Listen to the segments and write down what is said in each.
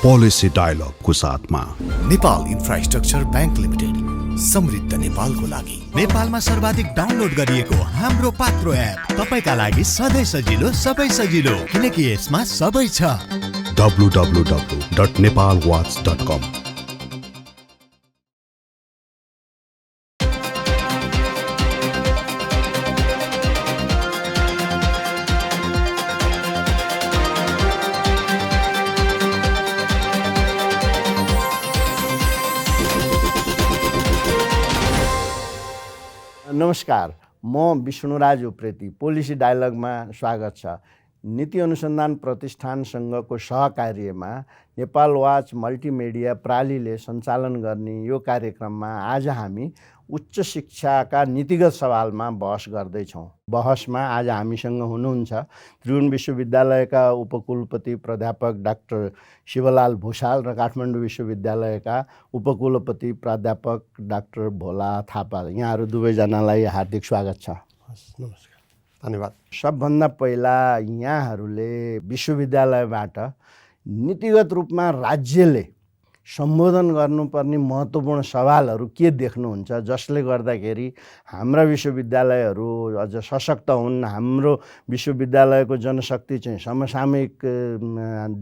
Policy डायलगको साथमा Nepal infrastructure bank limited, समृद्ध नेपालको लागि। नेपालमा सर्वाधिक डाउनलोड गरिएको हाम्रो पात्रो एप तपाईका लागि सधैँ सजिलो, सबै सजिलो, किनकि यसमा सबै छ। www.nepalwatch.com। नमस्कार, म विष्णुराज उप्रेती। पोलिसी डायलगमा स्वागत छ। नीति अनुसन्धान प्रतिष्ठानसँगको सहकार्यमा नेपाल वाच मल्टिमिडिया प्रालीले सञ्चालन गर्ने यो कार्यक्रममा आज हामी उच्च शिक्षाका नीतिगत सवालमा बहस गर्दैछौँ। बहसमा आज हामीसँग हुनुहुन्छ त्रिभुवन विश्वविद्यालयका उपकुलपति प्राध्यापक डाक्टर शिवलाल भुषाल र काठमाडौँ विश्वविद्यालयका उपकुलपति प्राध्यापक डाक्टर भोला थापा। यहाँहरू दुवैजनालाई हार्दिक स्वागत छ। नमस्कार, धन्यवाद। सबभन्दा पहिला यहाँहरूले विश्वविद्यालयबाट नीतिगत रूपमा राज्यले सम्बोधन गर्नुपर्ने महत्त्वपूर्ण सवालहरू के देख्नुहुन्छ, जसले गर्दाखेरि हाम्रा विश्वविद्यालयहरू अझ सशक्त हुन्, हाम्रो विश्वविद्यालयको जनशक्ति चाहिँ समसामयिक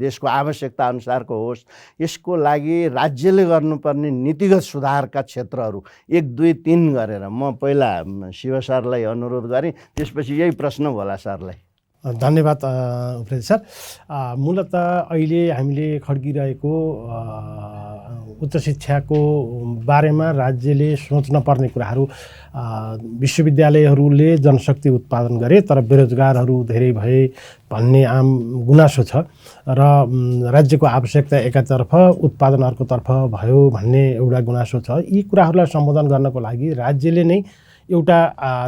देशको आवश्यकता अनुसारको होस्। यसको लागि राज्यले गर्नुपर्ने नीतिगत सुधारका क्षेत्रहरू 1, 2, 3 गरेर म पहिला शिव सरलाई अनुरोध गरेँ, त्यसपछि यही प्रश्न भोला सरलाई। धन्यवाद उप्रेती सर। मूलतः अहिले हामीले खड्किरहेको उच्च शिक्षाको बारेमा राज्यले सोच्न पर्ने कुराहरू, विश्वविद्यालयहरूले जनशक्ति उत्पादन गरे तर बेरोजगारहरू धेरै भए भन्ने आम गुनासो छ र राज्यको आवश्यकता एकातर्फ उत्पादन अर्कोतर्फ भयो भन्ने एउटा गुनासो छ। यी कुराहरूलाई सम्बोधन गर्नको लागि राज्यले नै एउटा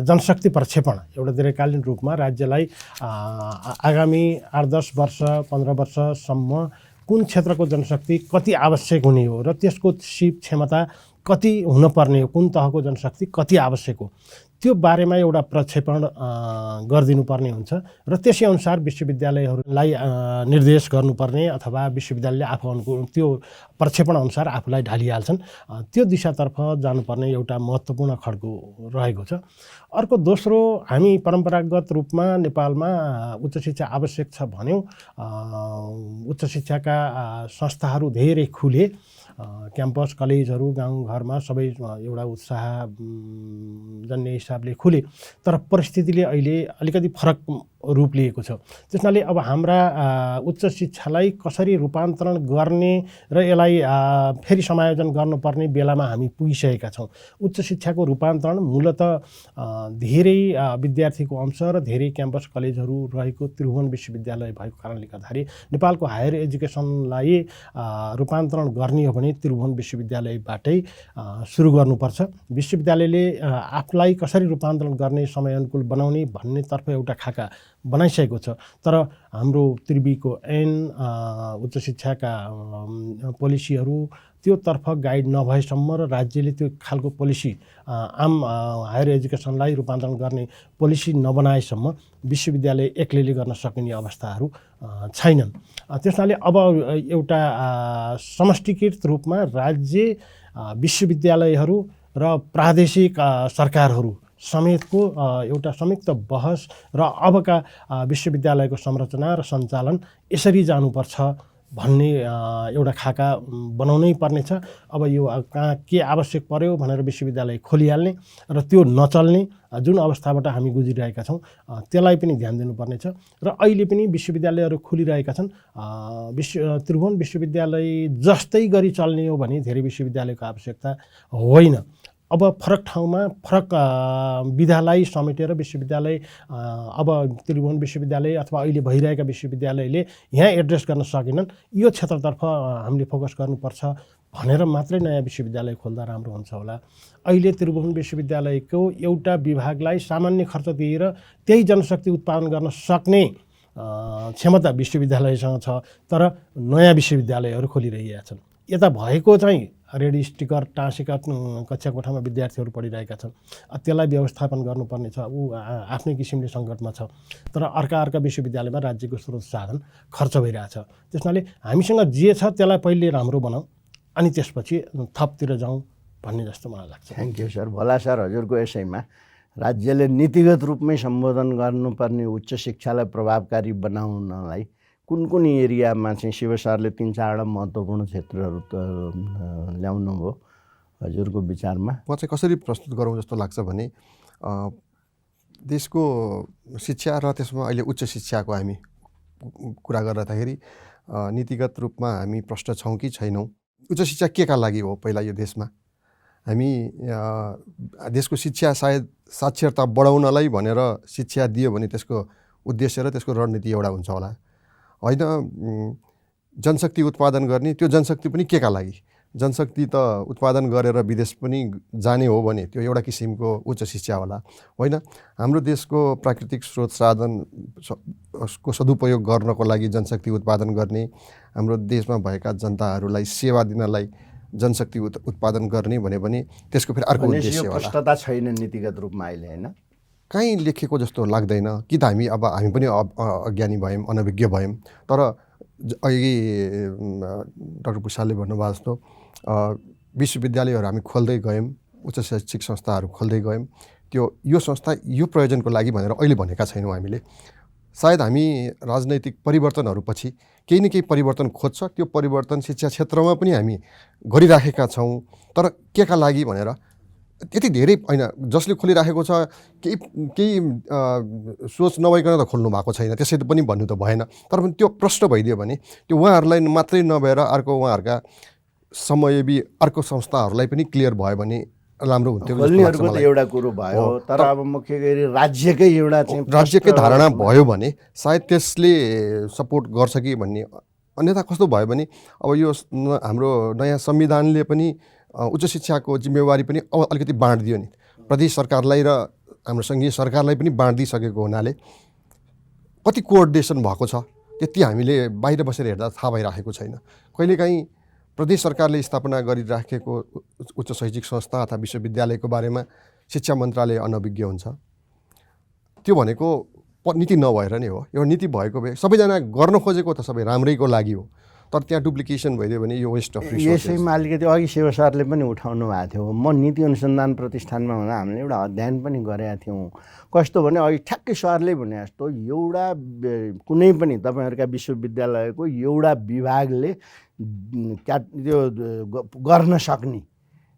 जनशक्ति प्रक्षेपण, एउटा दीर्घकालीन रूपमा राज्यलाई आगामी 8-10 वर्ष 15 वर्षसम्म कुन क्षेत्रको जनशक्ति कति आवश्यक हुने हो र त्यसको सिप क्षमता कति हुनुपर्ने हो, कुन तहको जनशक्ति कति आवश्यक हो, त्यो बारेमा एउटा प्रक्षेपण गरिदिनुपर्ने हुन्छ र त्यसै अनुसार विश्वविद्यालयहरूलाई निर्देश गर्नुपर्ने अथवा विश्वविद्यालयले आफूको त्यो प्रक्षेपण अनुसार आफूलाई ढालिहाल्छन्। त्यो दिशातर्फ जानुपर्ने एउटा महत्त्वपूर्ण खड्को रहेको छ। अर्को दोस्रो, हामी परम्परागत रूपमा नेपालमा उच्च शिक्षा आवश्यक छ भन्यौँ। उच्च शिक्षाका संस्थाहरू धेरै खुले, क्याम्पस कलेजहरू गाउँघरमा सबै एउटा उत्साह जन्ने हिसाबले खुले, तर परिस्थितिले अहिले अलिकति फरक रूप लिएको छ। त्यसनाले अब हाम्रा उच्च शिक्षालाई कसरी रूपान्तरण गर्ने र यसलाई फेरि समायोजन गर्नुपर्ने बेलामा हामी पुगिसकेका छौँ। उच्च शिक्षाको रूपान्तरण मूलतः धेरै विद्यार्थीको अंश र धेरै क्याम्पस कलेजहरू रहेको त्रिभुवन विश्वविद्यालय भएको कारणले गर्दाखेरि नेपालको हायर एजुकेसनलाई रूपान्तरण गर्ने हो भने त्रिभुवन विश्वविद्यालयबाटै सुरु गर्नुपर्छ। विश्वविद्यालयले आफूलाई कसरी रूपान्तरण गर्ने, समय अनुकूल बनाउने भन्नेतर्फ एउटा खाका बनाइसकेको छ, तर हाम्रो त्रिवीको ऐन, उच्च शिक्षाका पोलिसीहरू त्योतर्फ गाइड नभएसम्म र राज्यले त्यो खालको पोलिसी आम हायर एजुकेसनलाई रूपान्तरण गर्ने पोलिसी नबनाएसम्म विश्वविद्यालय एक्लैले गर्न सकिने अवस्थाहरू छैनन्। त्यसनाले अब एउटा समष्टिकृत रूपमा राज्य, विश्वविद्यालयहरू र प्रादेशिक सरकारहरू समेतको एउटा संयुक्त बहस र अबका विश्वविद्यालयको संरचना र सञ्चालन यसरी जानुपर्छ भन्ने एउटा खाका बनाउनै पर्नेछ। अब यो कहाँ के आवश्यक पर्यो भनेर विश्वविद्यालय खोलिहाल्ने र त्यो नचल्ने जुन अवस्थाबाट हामी गुज्रिरहेका छौँ त्यसलाई पनि ध्यान दिनुपर्नेछ। र अहिले पनि विश्वविद्यालयहरू खुलिरहेका छन्। त्रिभुवन विश्वविद्यालय जस्तै गरी चल्ने हो भने धेरै विश्वविद्यालयको आवश्यकता होइन। अब फरक ठाउँमा फरक विधालाई समेटेर विश्वविद्यालय, अब त्रिभुवन विश्वविद्यालय अथवा अहिले भइरहेका विश्वविद्यालयले यहाँ एड्रेस गर्न सकेनन्, यो क्षेत्रतर्फ हामीले फोकस गर्नुपर्छ भनेर मात्रै नयाँ विश्वविद्यालय खोल्दा राम्रो हुन्छ होला। अहिले त्रिभुवन विश्वविद्यालयको एउटा विभागलाई सामान्य खर्च दिएर त्यही जनशक्ति उत्पादन गर्न सक्ने क्षमता विश्वविद्यालयसँग छ, तर नयाँ विश्वविद्यालयहरू खोलिरहेका छन्। यता भएको चाहिँ रेडी स्टिकर टाँसेका कक्षा कोठामा विद्यार्थीहरू पढिरहेका छन्। त्यसलाई व्यवस्थापन गर्नुपर्ने छ। ऊ आफ्नै किसिमले सङ्कटमा छ। तर अर्का विश्वविद्यालयमा राज्यको स्रोत साधन खर्च भइरहेछ। त्यसनाले हामीसँग जे छ त्यसलाई पहिले राम्रो बनाऊ अनि त्यसपछि थपतिर जाउँ भन्ने जस्तो मलाई लाग्छ। Thank you sir. Bhola sir, हजुरको यसैमा राज्यले नीतिगत रूपमै सम्बोधन गर्नुपर्ने उच्च शिक्षालाई प्रभावकारी बनाउनलाई कुन एरियामा चाहिँ शिव सरले 3-4वटा महत्त्वपूर्ण क्षेत्रहरू त ल्याउनु भयो हजुरको विचारमा? म चाहिँ कसरी प्रस्तुत गरौँ जस्तो लाग्छ भने देशको शिक्षा र त्यसमा अहिले उच्च शिक्षाको हामी कुरा गर्दाखेरि नीतिगत रूपमा हामी प्रष्ट छौँ कि छैनौँ। उच्च शिक्षा के का लागि हो? पहिला यो देशमा हामी देशको शिक्षा सायद साक्षरता बढाउनलाई भनेर शिक्षा दियो भने त्यसको उद्देश्य र त्यसको रणनीति एउटा हुन्छ होला, होइन? जनशक्ति उत्पादन गर्ने, त्यो जनशक्ति पनि के का लागि? जनशक्ति त उत्पादन गरेर विदेश पनि जाने हो भने त्यो एउटा किसिमको उच्च शिक्षा होला, होइन? हाम्रो देशको प्राकृतिक स्रोत साधनको सदुपयोग गर्नको लागि जनशक्ति उत्पादन गर्ने, हाम्रो देशमा भएका जनताहरूलाई सेवा दिनलाई जनशक्ति उत्पादन गर्ने भने पनि त्यसको फेरि अर्को उद्देश्य होला। स्पष्टता छैन नीतिगत रूपमा अहिले, होइन? कहीँ लेखेको जस्तो लाग्दैन कि त हामी पनि अज्ञानी भयौँ, अनभिज्ञ भयौँ। तर अघि डाक्टर भुषालले भन्नुभएको जस्तो विश्वविद्यालयहरू हामी खोल्दै गयौँ, उच्च शैक्षिक संस्थाहरू खोल्दै गयौँ। यो संस्था यो प्रयोजनको लागि भनेर अहिले भनेका छैनौँ हामीले। सायद हामी राजनैतिक परिवर्तनहरूपछि केही न केही परिवर्तन खोज्छ, त्यो परिवर्तन शिक्षा क्षेत्रमा पनि हामी गरिराखेका छौँ। तर के का लागि भनेर त्यति धेरै होइन। जसले खोलिराखेको छ केही सोच नभइकन त खोल्नु भएको छैन, त्यसै पनि भन्नु त भएन। तर पनि त्यो प्रश्न भइदियो भने त्यो उहाँहरूलाई मात्रै नभएर अर्को उहाँहरूका समयबी अर्को संस्थाहरूलाई पनि क्लियर भयो भने राम्रो हुन्थ्यो। खोल्नेहरूको त एउटा कुरो भयो, तर अब मुख्य गरी राज्यकै धारणा भयो भने सायद त्यसले सपोर्ट गर्छ कि भन्ने। अन्यथा कस्तो भयो भने अब यो हाम्रो नयाँ संविधानले पनि उच्च शिक्षाको जिम्मेवारी पनि अलिकति बाँडिदियो नि प्रदेश सरकारलाई र हाम्रो सङ्घीय सरकारलाई पनि बाँडिदिइसकेको हुनाले कति कोअर्डिनेसन भएको छ त्यति हामीले बाहिर बसेर हेर्दा थाहा भइराखेको छैन। कहिलेकाहीँ प्रदेश सरकारले स्थापना गरिराखेको उच्च शैक्षिक संस्था अथवा विश्वविद्यालयको बारेमा शिक्षा मन्त्रालय अनभिज्ञ हुन्छ। त्यो भनेको नीति नभएर नै हो। एउटा नीति भएको भए सबैजना गर्न खोजेको त सबै राम्रैको लागि हो, तर त्यहाँ डुप्लिकेसन भइदियो भने यो वेस्ट अफ रिसोर्सेस। यसैमा अलिकति अघि शिव सरले पनि उठाउनु भएको थियो। म नीति अनुसन्धान प्रतिष्ठानमा हुँदा हामीले एउटा अध्ययन पनि गरेका थियौँ। कस्तो भने अघि ठ्याक्कै सरले भने जस्तो एउटा कुनै पनि तपाईँहरूका विश्वविद्यालयको एउटा विभागले त्यो गर्न सक्ने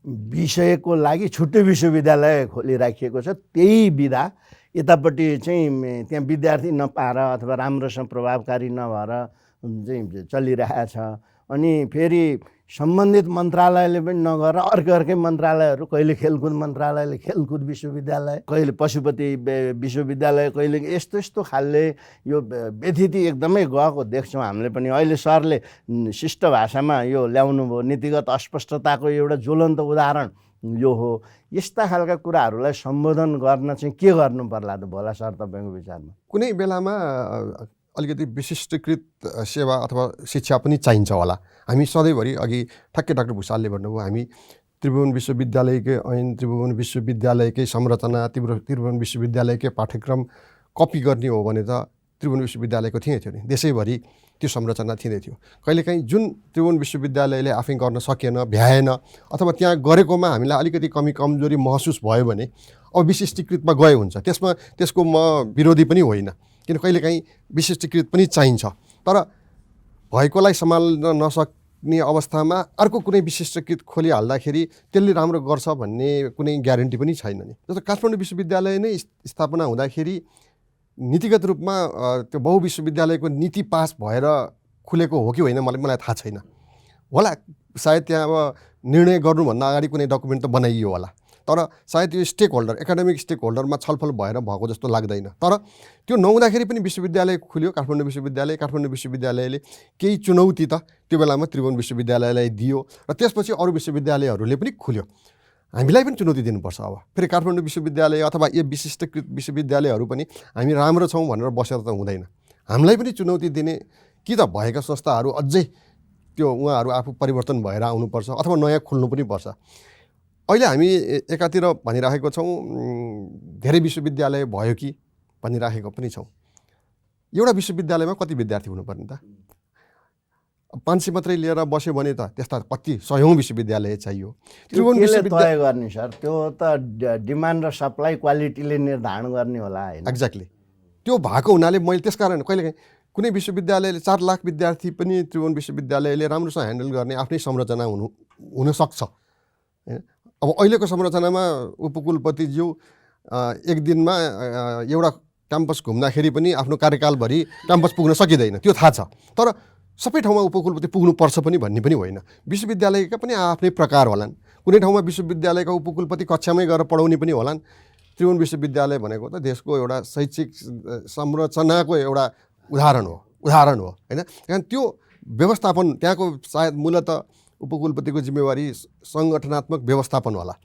विषयको लागि छुट्टै विश्वविद्यालय खोलिराखिएको छ। त्यही विधा यतापट्टि चाहिँ त्यहाँ विद्यार्थी नपाएर अथवा राम्रोसँग प्रभावकारी नभएर चाहिँ चलिरहेछ। अनि फेरि सम्बन्धित मन्त्रालयले पनि नगरेर अर्कै मन्त्रालयहरू, कहिले खेलकुद मन्त्रालयले खेलकुद विश्वविद्यालय, कहिले पशुपति विश्वविद्यालय, कहिले यस्तो खालले यो व्यथिति एकदमै गएको देख्छौँ हामीले पनि। अहिले सरले शिष्ट भाषामा यो ल्याउनु भयो, नीतिगत अस्पष्टताको एउटा ज्वलन्त उदाहरण यो हो। यस्ता खालका कुराहरूलाई सम्बोधन गर्न चाहिँ के गर्नु पर्ला त भोला सर तपाईँको विचारमा? कुनै बेलामा अलिकति विशिष्टकृत सेवा अथवा शिक्षा पनि चाहिन्छ होला। हामी सधैँभरि अघि ठ्याक्कै डाक्टर भुषालले भन्नुभयो, हामी त्रिभुवन विश्वविद्यालयकै ऐन, त्रिभुवन विश्वविद्यालयकै संरचना, त्रिभुवन विश्वविद्यालयकै पाठ्यक्रम कपी गर्ने हो भने त त्रिभुवन विश्वविद्यालयको थिएन थियो नि, देशैभरि त्यो संरचना थिँदै थियो। कहिलेकाहीँ जुन त्रिभुवन विश्वविद्यालयले आफै गर्न सकेन, भ्याएन, अथवा त्यहाँ गरेकोमा हामीलाई अलिकति कमजोरी महसुस भयो भने अब विशिष्टीकृतमा गए हुन्छ। त्यसको म विरोधी पनि होइन, किन कहिलेकाहीँ विशिष्टीकृत पनि चाहिन्छ। तर भएकोलाई सम्हाल्न नसक्ने अवस्थामा अर्को कुनै विशिष्टीकृत खोलिहाल्दाखेरि त्यसले राम्रो गर्छ भन्ने कुनै ग्यारेन्टी पनि छैन नि। जस्तो काठमाडौँ विश्वविद्यालय नै स्थापना हुँदाखेरि नीतिगत रूपमा त्यो बहुविश्वविद्यालयको नीति पास भएर खुलेको हो कि होइन मलाई थाहा छैन होला। सायद त्यहाँ अब निर्णय गर्नुभन्दा अगाडि कुनै डकुमेन्ट त बनाइयो होला, तर सायद यो स्टेक होल्डर, एकाडेमिक स्टेक होल्डरमा छलफल भएर भएको जस्तो लाग्दैन। तर त्यो नहुँदाखेरि पनि विश्वविद्यालय खुल्यो, काठमाडौँ विश्वविद्यालय। काठमाडौँ विश्वविद्यालयले केही चुनौती त त्यो बेलामा त्रिभुवन विश्वविद्यालयलाई दियो र त्यसपछि अरू विश्वविद्यालयहरूले पनि खुल्यो। हामीलाई पनि चुनौती दिनुपर्छ। अब फेरि काठमाडौँ विश्वविद्यालय अथवा यो विशिष्टकृत विश्वविद्यालयहरू पनि हामी राम्रो छौँ भनेर बसेर त हुँदैन। हामीलाई पनि चुनौती दिने कि त भएका संस्थाहरू अझै त्यो उहाँहरू आफू परिवर्तन भएर आउनुपर्छ अथवा नयाँ खुल्नु पनि पर्छ। अहिले हामी एकातिर भनिराखेको छौँ धेरै विश्वविद्यालय भयो कि भनिराखेको पनि छौँ। एउटा विश्वविद्यालयमा कति विद्यार्थी हुनुपर्ने त? 500 मात्रै लिएर बस्यो भने त त्यस्ता कति सयौँ विश्वविद्यालय चाहियो। त्रिभुवन विश्वविद्यालय तय गर्ने सर, त्यो त डिमान्ड र सप्लाई क्वालिटीले निर्धारण गर्ने होला हैन? एक्ज्याक्टली त्यो भएको हुनाले मैले त्यसकारण कहिलेकाहीँ कुनै विश्वविद्यालयले 4 लाख विद्यार्थी पनि त्रिभुवन विश्वविद्यालयले राम्रोसँग ह्यान्डल गर्ने आफ्नै संरचना हुनसक्छ हैन। अब अहिलेको संरचनामा उपकुलपतिज्यू एक दिनमा एउटा क्याम्पस घुम्दाखेरि पनि आफ्नो कार्यकालभरि क्याम्पस पुग्न सकिँदैन, त्यो थाहा छ। तर सबै ठाउँमा उपकुलपति पुग्नुपर्छ पनि भन्ने पनि होइन। विश्वविद्यालयका पनि आफ्नै प्रकार होलान्। कुनै ठाउँमा विश्वविद्यालयका उपकुलपति कक्षामै गएर पढाउने पनि होलान्। त्रिभुवन विश्वविद्यालय भनेको त देशको एउटा शैक्षिक संरचनाको एउटा उदाहरण हो होइन। कारण त्यो व्यवस्थापन त्यहाँको सायद मूलतः उपकुलपतिको जिम्मेवारी सङ्गठनात्मक व्यवस्थापन होला।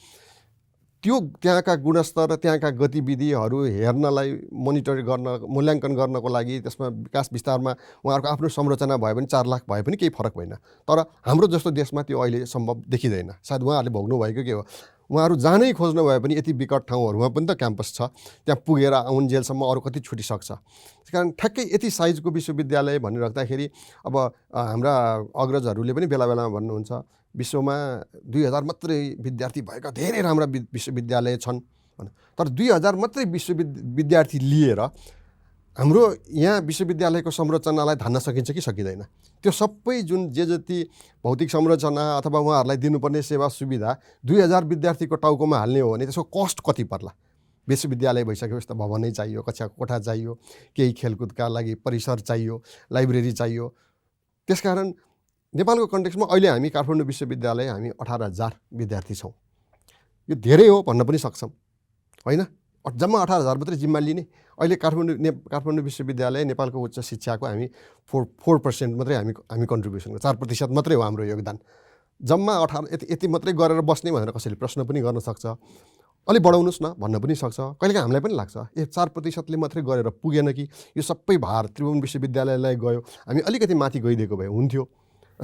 त्यो त्यहाँका गुणस्तर र त्यहाँका गतिविधिहरू हेर्नलाई मोनिटर गर्न मूल्याङ्कन गर्नको लागि त्यसमा विकास विस्तारमा उहाँहरूको आफ्नो संरचना भयो भने 4 लाख भए पनि केही फरक होइन। तर हाम्रो जस्तो देशमा त्यो अहिले सम्भव देखिँदैन। सायद उहाँहरूले भोग्नुभएको के हो, उहाँहरू जानै खोज्नु भए पनि यति विकट ठाउँहरूमा पनि त क्याम्पस छ, त्यहाँ पुगेर आउन्जेलसम्म अरू कति छुटिसक्छ। त्यस कारण ठ्याक्कै यति साइजको विश्वविद्यालय भनिराख्दाखेरि अब हाम्रा अग्रजहरूले पनि बेला बेलामा भन्नुहुन्छ विश्वमा 2000 मात्रै विद्यार्थी भएका धेरै राम्रा विश्वविद्यालय छन्। तर 2000 मात्रै विद्यार्थी लिएर हाम्रो यहाँ विश्वविद्यालयको संरचनालाई धान्न सकिन्छ कि सकिँदैन? त्यो सबै जुन जति भौतिक संरचना अथवा उहाँहरूलाई दिनुपर्ने सेवा सुविधा 2000 विद्यार्थीको टाउकोमा हाल्ने हो भने त्यसको कस्ट कति पर्ला? विश्वविद्यालय भइसकेपछि त भवनै चाहियो, कक्षा कोठा चाहियो, केही खेलकुदका लागि परिसर चाहियो, लाइब्रेरी चाहियो। त्यसकारण नेपालको कन्टेक्स्टमा अहिले हामी काठमाडौँ विश्वविद्यालय हामी 18,000 विद्यार्थी छौँ। यो धेरै हो भन्न पनि सक्छौँ होइन? जम्मा 18,000 मात्रै जिम्मा लिने। अहिले काठमाडौँ विश्वविद्यालय नेपालको उच्च शिक्षाको हामी 4% मात्रै हामी कन्ट्रिब्युसन 4% मात्रै हो हाम्रो योगदान। जम्मा 18 यति मात्रै गरेर बस्ने भनेर कसैले प्रश्न पनि गर्न सक्छ। अलि बढाउनुहोस् न भन्न पनि सक्छ। कहिलेकाहीँ हामीलाई पनि लाग्छ 4%ले मात्रै गरेर पुगेन कि यो सबै भार त्रिभुवन विश्वविद्यालयलाई गयो, हामी अलिकति माथि गइदिएको भए हुन्थ्यो।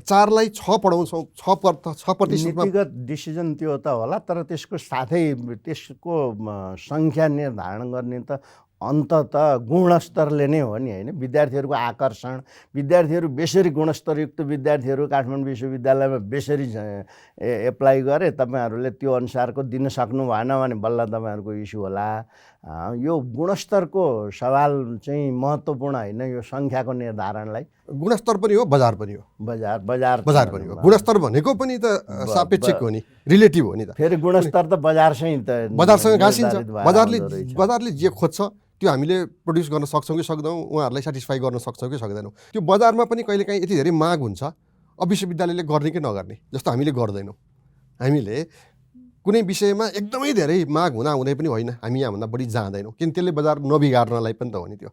4 लाई 6 पढाउँछौँ, 6% नीतिगत डिसिजन त्यो त होला। तर त्यसको साथै त्यसको सङ्ख्या निर्धारण गर्ने त अन्ततः गुणस्तरले नै हो नि होइन? विद्यार्थीहरूको आकर्षण, विद्यार्थीहरू बेसरी गुणस्तरयुक्त विद्यार्थीहरू काठमाडौँ विश्वविद्यालयमा बेसरी एप्लाई गरे, तपाईँहरूले त्यो अनुसारको दिन सक्नु भएन भने बल्ल तपाईँहरूको इस्यु होला। यो गुणस्तरको सवाल चाहिँ महत्त्वपूर्ण होइन, यो सङ्ख्याको निर्धारणलाई। गुणस्तर पनि हो, बजार पनि हो। बजार पनि हो। गुणस्तर भनेको पनि त सापेक्षिक हो नि, रिलेटिभ हो नि त। फेरि गुणस्तर त बजारसँग घाँसिन्छ। बजारले जे खोज्छ त्यो हामीले प्रड्युस गर्न सक्छौँ कि सक्दैनौँ, उहाँहरूलाई सेटिस्फाई गर्न सक्छौँ कि सक्दैनौँ। त्यो बजारमा पनि कहिलेकाहीँ यति धेरै माग हुन्छ, अब विश्वविद्यालयले गर्ने कि नगर्ने जस्तो हामीले गर्दैनौँ। हामीले कुनै विषयमा एकदमै धेरै माग हुँदै पनि होइन, हामी यहाँभन्दा बढी जाँदैनौँ, किन त्यसले बजार नबिगार्नलाई पनि त हो नि त्यो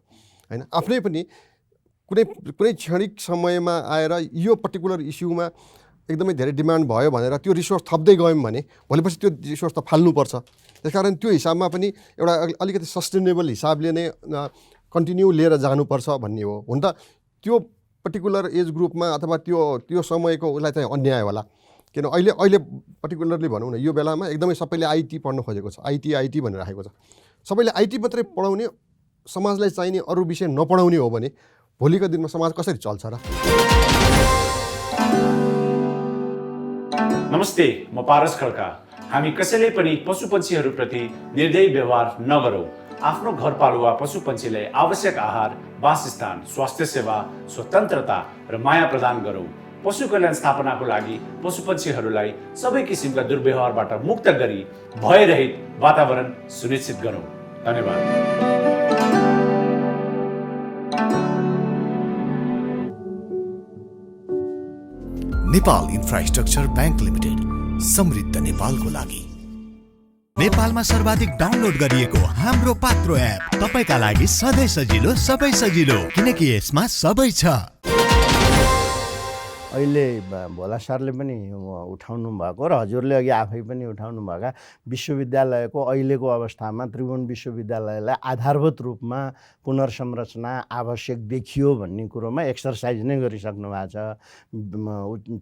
होइन? आफ्नै पनि कुनै क्षणिक समयमा आएर यो पर्टिकुलर इस्युमा एकदमै धेरै डिमान्ड भयो भनेर त्यो रिसोर्स थप्दै गयौँ भने भोलिपछि त्यो रिसोर्स त फाल्नुपर्छ। त्यसकारण त्यो हिसाबमा पनि एउटा अलिकति सस्टेनेबल हिसाबले नै कन्टिन्यू लिएर जानुपर्छ भन्ने हो। हुन त त्यो पर्टिकुलर एज ग्रुपमा अथवा त्यो समयको उसलाई चाहिँ अन्याय होला। किन अहिले पर्टिकुलरली भनौँ न, यो बेलामा एकदमै सबैले आइटी पढ्न खोजेको छ, आइटी भनेर राखेको छ। सबैले आइटी मात्रै पढाउने, समाजलाई चाहिने अरू विषय नपढाउने हो भने भोलिको दिनमा समाज कसरी चल्छ र? नमस्ते, म पारस खड्का। हामी कसैले पनि पशुपन्छीहरूप्रति निर्दयी व्यवहार नगरौँ। आफ्नो घरपालुवा पशुपन्छीलाई आवश्यक आहार, वासस्थान, स्वास्थ्य सेवा, स्वतन्त्रता र माया प्रदान गरौँ। पशु कल्याण स्थापनाको लागि पशुपन्छीहरूलाई सबै किसिमका दुर्व्यवहारबाट मुक्त गरी भयरहित वातावरण सुनिश्चित गरौँ। धन्यवाद। नेपाल इन्फ्रास्ट्रक्चर ब्याङ्क लिमिटेड, समृद्ध नेपालको लागि। नेपालमा सर्वाधिक डाउनलोड गरिएको हाम्रो पात्रो एप तपाईका लागि सधैँ सजिलो, सबै सजिलो, किनकि यसमा सबै छ। अहिले भोला सरले पनि उठाउनु भएको र हजुरले अघि आफै पनि उठाउनु भएका विश्वविद्यालयको अहिलेको अवस्थामा त्रिभुवन विश्वविद्यालयलाई आधारभूत रूपमा पुनर्संरचना आवश्यक देखियो भन्ने कुरोमा एक्सर्साइज नै गरिसक्नु भएको छ।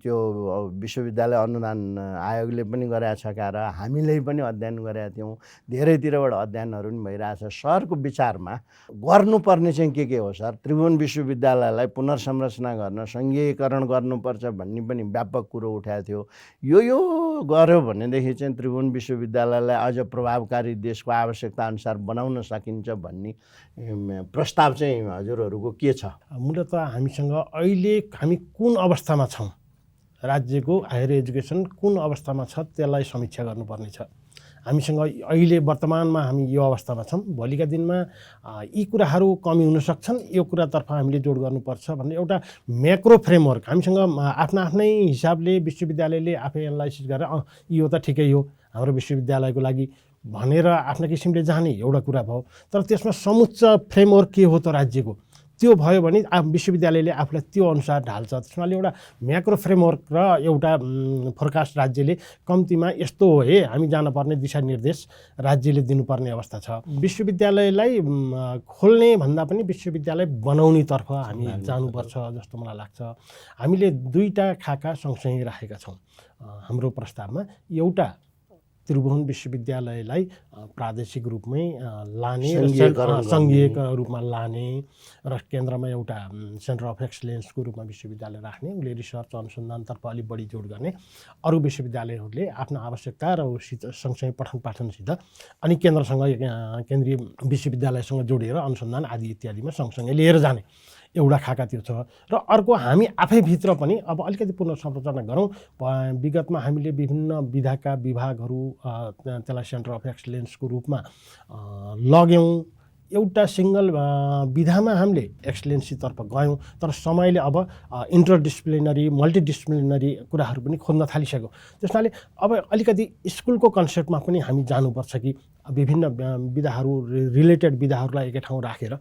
त्यो विश्वविद्यालय अनुदान आयोगले पनि गरेका छ र हामीले पनि अध्ययन गरेका थियौँ, धेरैतिरबाट अध्ययनहरू पनि भइरहेछ। सरको विचारमा गर्नुपर्ने चाहिँ के हो सर? त्रिभुवन विश्वविद्यालयलाई पुनर्संरचना गर्न सङ्घीयकरण गर्नुपर्छ भन्ने पनि व्यापक कुरो उठाएको थियो। यो गर्यो भनेदेखि चाहिँ त्रिभुवन विश्वविद्यालयलाई अझ प्रभावकारी देशको आवश्यकता अनुसार बनाउन सकिन्छ भन्ने प्रस्ताव चाहिँ हजुरहरूको के छ? मूलत हामीसँग अहिले हामी कुन अवस्थामा छौँ, राज्यको हायर एजुकेसन कुन अवस्थामा छ त्यसलाई समीक्षा गर्नुपर्ने छ। हामीसँग अहिले वर्तमानमा हामी यो अवस्थामा छौँ, भोलिका दिनमा यी कुराहरू कमी हुन सक्छन्, यो कुरातर्फ हामीले जोड गर्नुपर्छ भन्ने एउटा म्याक्रो फ्रेमवर्क हामीसँग आफ्नै हिसाबले विश्वविद्यालयले आफै एनालाइसिस गरेर यो त ठिकै हो हाम्रो विश्वविद्यालयको लागि भनेर आफ्नो किसिमले जाने एउटा कुरा भयो। तर त्यसमा समुच्च फ्रेमवर्क के हो त राज्यको, त्यो भयो भने विश्वविद्यालयले आफूलाई त्यो अनुसार ढाल्छ। त्यसमाले एउटा म्याक्रो फ्रेमवर्क र एउटा फोरकास्ट राज्यले कम्तीमा यस्तो हो हे हामी जानपर्ने दिशानिर्देश राज्यले दिनुपर्ने अवस्था छ। विश्वविद्यालयलाई खोल्ने भन्दा पनि विश्वविद्यालय बनाउनेतर्फ हामी जानुपर्छ जस्तो मलाई लाग्छ। हामीले दुईवटा खाका सँगसँगै राखेका छौँ हाम्रो प्रस्तावमा। एउटा त्रिभुवन विश्वविद्यालयलाई प्रादेशिक रूपमै लाने, सङ्घीय रूपमा लाने र केन्द्रमा एउटा सेन्टर अफ एक्सलेन्सको रूपमा विश्वविद्यालय राख्ने, उसले रिसर्च अनुसन्धानतर्फ अलिक बढी जोड गर्ने, अरू विश्वविद्यालयहरूले आफ्नो आवश्यकता र सँगसँगै पठन पाठनसित अनि केन्द्रसँग केन्द्रीय विश्वविद्यालयसँग जोडेर अनुसन्धान आदि इत्यादिमा सँगसँगै लिएर जाने एउटा खाका त्यो छ। र अर्को हामी आफैभित्र पनि अब अलिकति पुनर्संरचना गरौँ। विगतमा हामीले विभिन्न विधाका विभागहरू त्यसलाई सेन्टर अफ एक्सलेन्सको रूपमा लग्यौँ, एउटा सिङ्गल विधामा हामीले एक्सलेन्सीतर्फ गयौँ। तर समयले अब इन्टरडिसिप्लिनरी मल्टिडिसिप्लिनरी कुराहरू पनि खोज्न थालिसक्यो। त्यसैले अब अलिकति स्कुलको कन्सेप्टमा पनि हामी जानुपर्छ कि विभिन्न विधाहरू रिलेटेड विधाहरूलाई एकै ठाउँ राखेर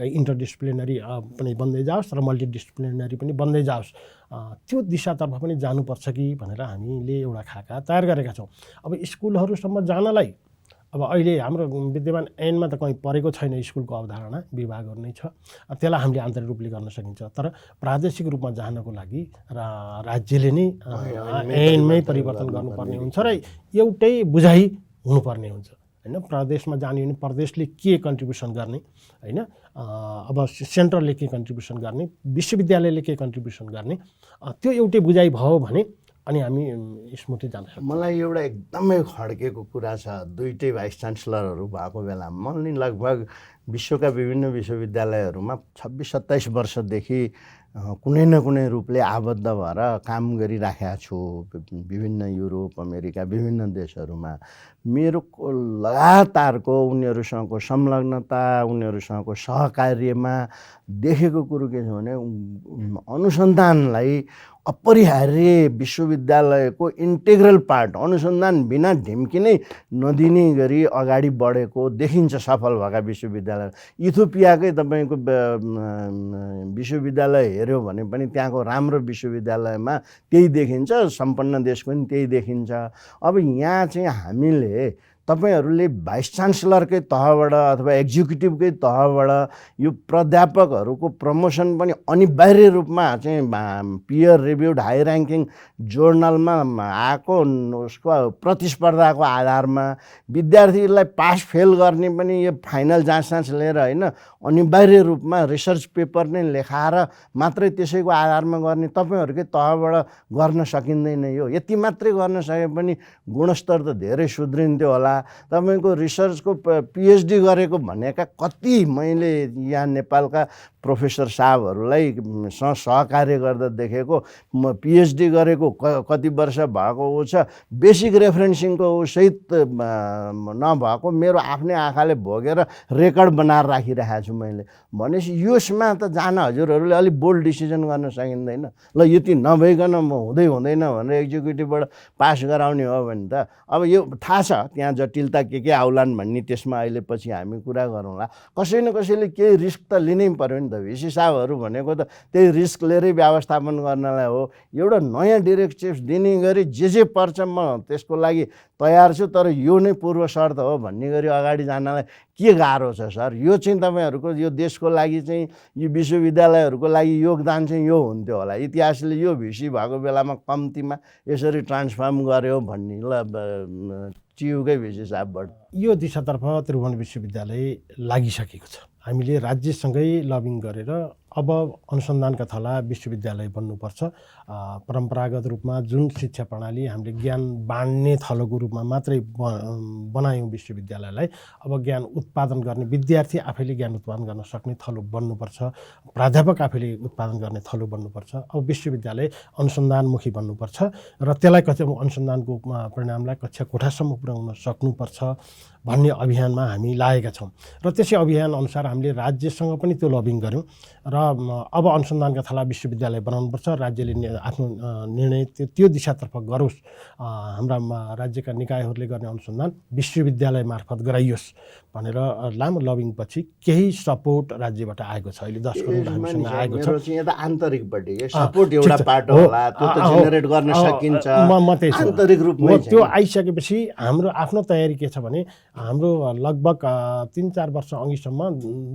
इन्टरडिसिप्लिनरी पनि बन्दै जाओस् र मल्टिडिसिप्लिनरी पनि बन्दै जाओस्, त्यो दिशातर्फ पनि जानुपर्छ कि भनेर हामीले एउटा खाका तयार गरेका छौँ। अब स्कुलहरूसम्म जानलाई अब अहिले हाम्रो विद्यमान ऐनमा त कहीँ परेको छैन स्कुलको अवधारणा, विभागहरू नै छ, त्यसलाई हामीले आन्तरिक रूपले गर्न सकिन्छ। तर प्रादेशिक रूपमा जानको लागि र राज्यले नै ऐनमै परिवर्तन गर्नुपर्ने हुन्छ र एउटै बुझाइ हुनुपर्ने हुन्छ होइन। प्रदेशमा जाने भने प्रदेशले के कन्ट्रिब्युसन गर्ने होइन, अब सेन्ट्रलले के कन्ट्रिब्युसन गर्ने, विश्वविद्यालयले के कन्ट्रिब्युसन गर्ने, त्यो एउटै बुझाइ भयो भने अनि हामी स्मुथली जान सक्छौँ। मलाई एउटा एकदमै खड्केको कुरा छ, दुईटै भाइस चान्सलरहरू भएको बेला म नि लगभग विश्वका विभिन्न विश्वविद्यालयहरूमा 26-27 वर्षदेखि कुनै न कुनै रूपले आबद्ध भएर काम गरिराखेका छु विभिन्न युरोप, अमेरिका, विभिन्न देशहरूमा। मेरो लगातारको उनीहरूसँगको संलग्नता, उनीहरूसँगको सहकार्यमा देखेको कुरो के छ भने अनुसन्धानलाई अपरिहार्य विश्वविद्यालयको इन्टेग्रल पार्ट, अनुसन्धान बिना ढिम्किनै नदिने गरी अगाडि बढेको देखिन्छ सफल भएका विश्वविद्यालय। इथियोपियाकै तपाईँको विश्वविद्यालय हेऱ्यो भने पनि त्यहाँको राम्रो विश्वविद्यालयमा त्यही देखिन्छ, सम्पन्न देशको पनि त्यही देखिन्छ। अब यहाँ चाहिँ हामीले तपाईँहरूले भाइस चान्सलरकै तहबाट अथवा एक्जिक्युटिभकै तहबाट यो प्राध्यापकहरूको प्रमोसन पनि अनिवार्य रूपमा चाहिँ पियर रिभ्युड हाई ऱ्याङ्किङ जर्नलमा आएको उसको प्रतिस्पर्धाको आधारमा विद्यार्थीलाई पास फेल गर्ने पनि यो फाइनल जाँच लिएर होइन, अनिवार्य रूपमा रिसर्च पेपर नै लेखाएर मात्रै त्यसैको आधारमा गर्ने तपाईँहरूकै तहबाट गर्न सकिँदैन। यो यति मात्रै गर्न सके पनि गुणस्तर त धेरै सुध्रिन्थ्यो होला। तपाईँको रिसर्चको पिएचडी गरेको भनेका कति मैले यहाँ नेपालका प्रोफेसर साहबहरूलाई सहकार्य गर्दा देखेको, म पिएचडी गरेको कति वर्ष भएको छ, बेसिक रेफरेन्सिङको सहित नभएको मेरो आफ्नै आँखाले भोगेर रेकर्ड बनाएर राखिरहेको छु मैले। भनेपछि यसमा त जान हजुरहरूले अलिक बोल्ड डिसिजन गर्न सकिँदैन। ल यति नभइकन म हुँदैन भनेर एक्जिक्युटिभबाट पास गराउने हो भने त अब यो थाहा छ त्यहाँ जटिलता के आउलान् भन्ने त्यसमा अहिले पछि हामी कुरा गरौँला। कसै न कसैले केही रिस्क त लिनै पर्यो नि त। भिसी साहबहरू भनेको त त्यही रिस्क लिएरै व्यवस्थापन गर्नलाई हो। एउटा नयाँ डिरेक्टिभ्स दिने गरी जे पर्छ म त्यसको लागि तयार छु, तर यो नै पूर्व शर्त हो भन्ने गरी अगाडि जानलाई के गाह्रो छ सर? यो चाहिँ तपाईँहरूको यो देशको लागि चाहिँ यो विश्वविद्यालयहरूको लागि योगदान चाहिँ यो हुन्थ्यो होला। इतिहासले यो भिसी भएको बेलामा कम्तीमा यसरी ट्रान्सफर्म गर्यो भन्ने ल टियुकै भिसी साहबबाट यो दिशातर्फ त्रिभुवन विश्वविद्यालय लागिसकेको छ। हामीले राज्यसँगै लबिङ गरेर अब अनुसन्धानका थला विश्वविद्यालय बन्नुपर्छ। परम्परागत रूपमा जुन शिक्षा प्रणाली हामीले ज्ञान बाँड्ने थलोको रूपमा मात्रै बनायौँ विश्वविद्यालयलाई, अब ज्ञान उत्पादन गर्ने विद्यार्थी आफैले ज्ञान उत्पादन गर्न सक्ने थलो बन्नुपर्छ। प्राध्यापक आफैले उत्पादन गर्ने थलो बन्नुपर्छ। अब विश्वविद्यालय अनुसन्धानमुखी बन्नुपर्छ र त्यसलाई अनुसन्धानको परिणामलाई कक्षा कोठासम्म पुर्याउन सक्नुपर्छ भन्ने अभियानमा हामी लागेका छौँ। र त्यसै अभियान अनुसार हामीले राज्यसँग पनि त्यो लबिङ गऱ्यौँ र अब अनुसन्धानका थला विश्वविद्यालय बनाउनुपर्छ। राज्यले आफ्नो निर्णय त्यो दिशातर्फ गरोस्। हाम्रा राज्यका निकायहरूले गर्ने अनुसन्धान विश्वविद्यालय मार्फत गराइयोस् भनेर लामो लबिङपछि केही सपोर्ट राज्यबाट आएको छ। अहिले 10 करोड हामीसँग आएको छ। यता आन्तरिकपट्टि सपोर्ट एउटा पाटो होला, त्यो त जेनेरेट गर्न सकिन्छ। आन्तरिक रूपमा त्यो आइसकेपछि हाम्रो आफ्नो तयारी के छ भने हाम्रो लगभग 3-4 वर्ष अघिसम्म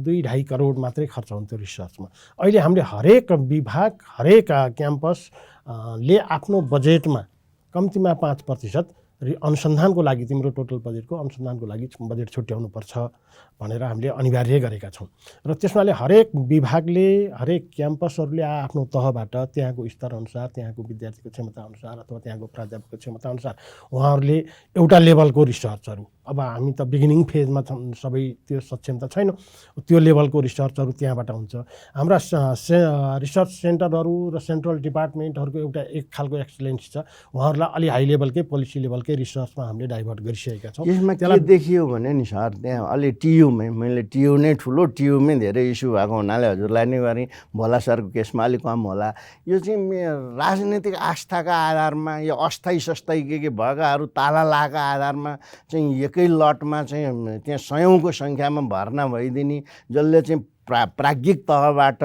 2-2.5 करोड मात्रै खर्च हुन्थ्यो रिसर्चमा। अहिले हामीले हरेक विभाग हरेक क्याम्पस ले आफ्नो बजेटमा कम्तीमा 5% अनुसन्धानको लागि तिम्रो टोटल बजेटको अनुसन्धानको लागि बजेट छुट्याउनुपर्छ भनेर हामीले अनिवार्य गरेका छौँ। र त्यसमाले हरेक विभागले हरेक क्याम्पसहरूले आफ्नो तहबाट त्यहाँको स्तरअनुसार त्यहाँको विद्यार्थीको क्षमताअनुसार अथवा त्यहाँको प्राध्यापकको क्षमताअनुसार उहाँहरूले एउटा लेभलको रिसर्चहरू, अब हामी त बिगिनिङ फेजमा छौँ, सबै त्यो सक्षमता छैन, त्यो लेभलको रिसर्चहरू त्यहाँबाट हुन्छ। हाम्रा रिसर्च सेन्टरहरू र सेन्ट्रल डिपार्टमेन्टहरूको एउटा एक खालको एक्सलेन्स छ। उहाँहरूलाई अलि हाई लेभलकै पोलिसी लेभलकै रिसर्चमा हामीले डाइभर्ट गरिसकेका छौँ। यसमा के देखियो भने नि सर, त्यहाँ अलि टियुमै मैले टियु नै ठुलो टियुमै धेरै इस्यु भएको हुनाले हजुरलाई नै गरेँ। भोला सरको केसमा अलिक कम होला। यो चाहिँ राजनीतिक आस्थाका आधारमा यो अस्थायी सस्थायी के भएकाहरू ताला लगाएका आधारमा चाहिँ एकै लटमा चाहिँ त्यहाँ सयौँको सङ्ख्यामा भर्ना भइदिने, जसले चाहिँ प्राज्ञिक तहबाट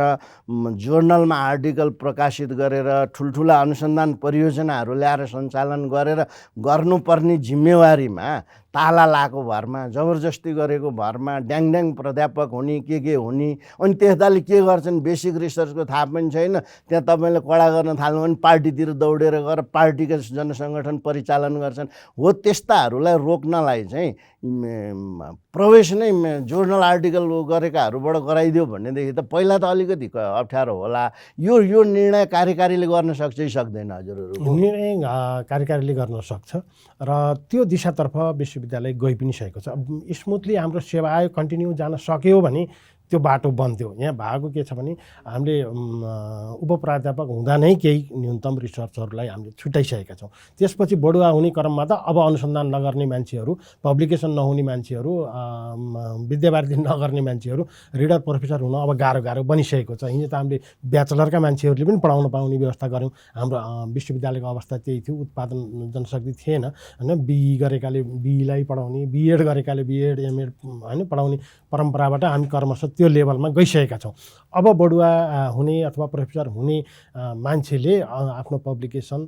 जर्नलमा आर्टिकल प्रकाशित गरेर ठुल्ठुला अनुसन्धान परियोजनाहरू ल्याएर सञ्चालन गरेर गर्नुपर्ने जिम्मेवारीमा ताला लाएको भरमा, जबरजस्ती गरेको भरमा ड्याङ प्राध्यापक हुने के हुने, अनि त्यसले के गर्छन् बेसिक रिसर्चको थाहा पनि छैन। त्यहाँ तपाईँले कडा गर्न थाल्नु भने पार्टीतिर दौडेर गएर पार्टीका जनसङ्गठन परिचालन गर्छन्। हो त्यस्ताहरूलाई रोक्नलाई चाहिँ प्रवेश नै जर्नल आर्टिकल गरेकाहरूबाट गराइदियो भनेदेखि त पहिला त अलिकति अप्ठ्यारो होला। यो निर्णय कार्यकारीले गर्न सक्छ कि सक्दैन हजुरहरू? निर्णय कार्यकारीले गर्न सक्छ र त्यो दिशातर्फ विश्वविद्यालय गइ पनि सकेको छ। स्मुथली हाम्रो सेवा आयोग कन्टिन्यू जान सक्यो भने त्यो बाटो बन्थ्यो। यहाँ भएको के छ भने हामीले उपप्राध्यापक हुँदा नै केही न्यूनतम रिसर्चहरूलाई हामीले छुट्याइसकेका छौँ। त्यसपछि बढुवा हुने क्रममा त अब अनुसन्धान नगर्ने मान्छेहरू, पब्लिकेसन नहुने मान्छेहरू, विद्यावारिधि नगर्ने मान्छेहरू रिडर प्रोफेसर हुन अब गाह्रो बनिसकेको छ। हिजो त हामीले ब्याचलरका मान्छेहरूले पनि पढाउन पाउने व्यवस्था गऱ्यौँ। हाम्रो विश्वविद्यालयको अवस्था त्यही थियो, उत्पादन जनशक्ति थिएन होइन। बिई गरेकाले बिईलाई पढाउने, बिएड गरेकाले बिएड एमएड होइन पढाउने परम्पराबाट हामी क्रमशः त्यो लेभलमा गइसकेका छौँ। अब बढुवा हुने अथवा प्रोफेसर हुने मान्छेले आफ्नो पब्लिकेसन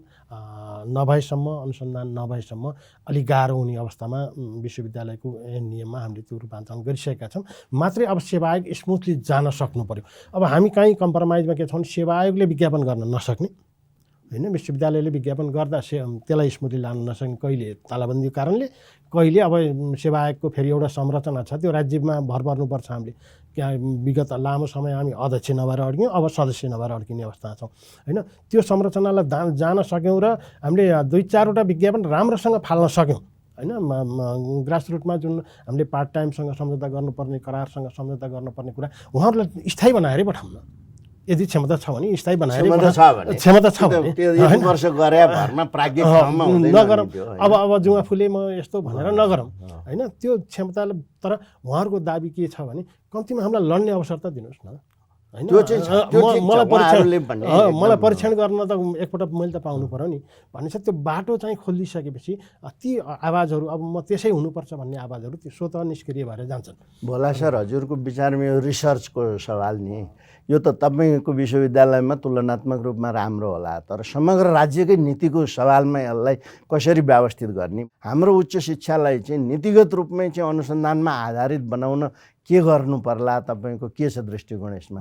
नभएसम्म, अनुसन्धान नभएसम्म अलिक गाह्रो हुने अवस्थामा विश्वविद्यालयको नियममा हामीले त्यो रूपान्तरण गरिसकेका छौँ। मात्रै अब सेवा आयोग स्मुथली जान सक्नु पऱ्यो। अब हामी कहीँ कम्प्रोमाइजमा के छौँ, सेवा आयोगले विज्ञापन गर्न नसक्ने होइन, विश्वविद्यालयले विज्ञापन गर्दा त्यसलाई स्मुथली लान नसक्ने, कहिले तालाबन्दीको कारणले, कहिले अब सेवा आयोगको फेरि एउटा संरचना छ, त्यो राज्यमा भर पर्नुपर्छ। हामीले त्यहाँ विगत लामो समय हामी अध्यक्ष नभएर अड्क्यौँ, अब सदस्य नभएर अड्किने अवस्था छौँ होइन। त्यो संरचनालाई जान सक्यौँ र हामीले 2-4वटा विज्ञापन राम्रोसँग फाल्न सक्यौँ होइन। ग्रासरुटमा जुन हामीले पार्ट टाइमसँग सम्झौता गर्नुपर्ने, करारसँग सम्झौता गर्नुपर्ने कुरा उहाँहरूलाई स्थायी बनाएरै पठाउन, यदि क्षमता छ भने स्थायी बनाएर क्षमता छ भने वर्ष गरे भरमा प्राज्ञिक ठाउँमा हुँदैन नगरौँ। अब जुवा फुले म यस्तो भनेर नगरौँ होइन। त्यो क्षमताले, तर उहाँहरूको दाबी के छ भने कम्तीमा हामीलाई लड्ने अवसर त दिनुहोस् न। होइन त्यो चाहिँ छ, त्यो ठिक छ, उहाँहरूले भन्ने मलाई एकदम परीक्षण गर्न त एकपल्ट मैले त पाउनु पर्यो नि भनेपछि त्यो बाटो चाहिँ खोलिसकेपछि ती आवाजहरू अब म त्यसै हुनुपर्छ भन्ने आवाजहरू त्यो स्वतः निष्क्रिय भएर जान्छन्। भोला सर, हजुरको विचारमा यो रिसर्चको सवाल नि, यो त तपाईँको विश्वविद्यालयमा तुलनात्मक रूपमा राम्रो होला, तर समग्र राज्यकै नीतिको सवालमा यसलाई कसरी व्यवस्थित गर्ने? हाम्रो उच्च शिक्षालाई चाहिँ नीतिगत रूपमै चाहिँ अनुसन्धानमा आधारित बनाउन के गर्नु पर्ला? तपाईँको के छ दृष्टिकोण यसमा?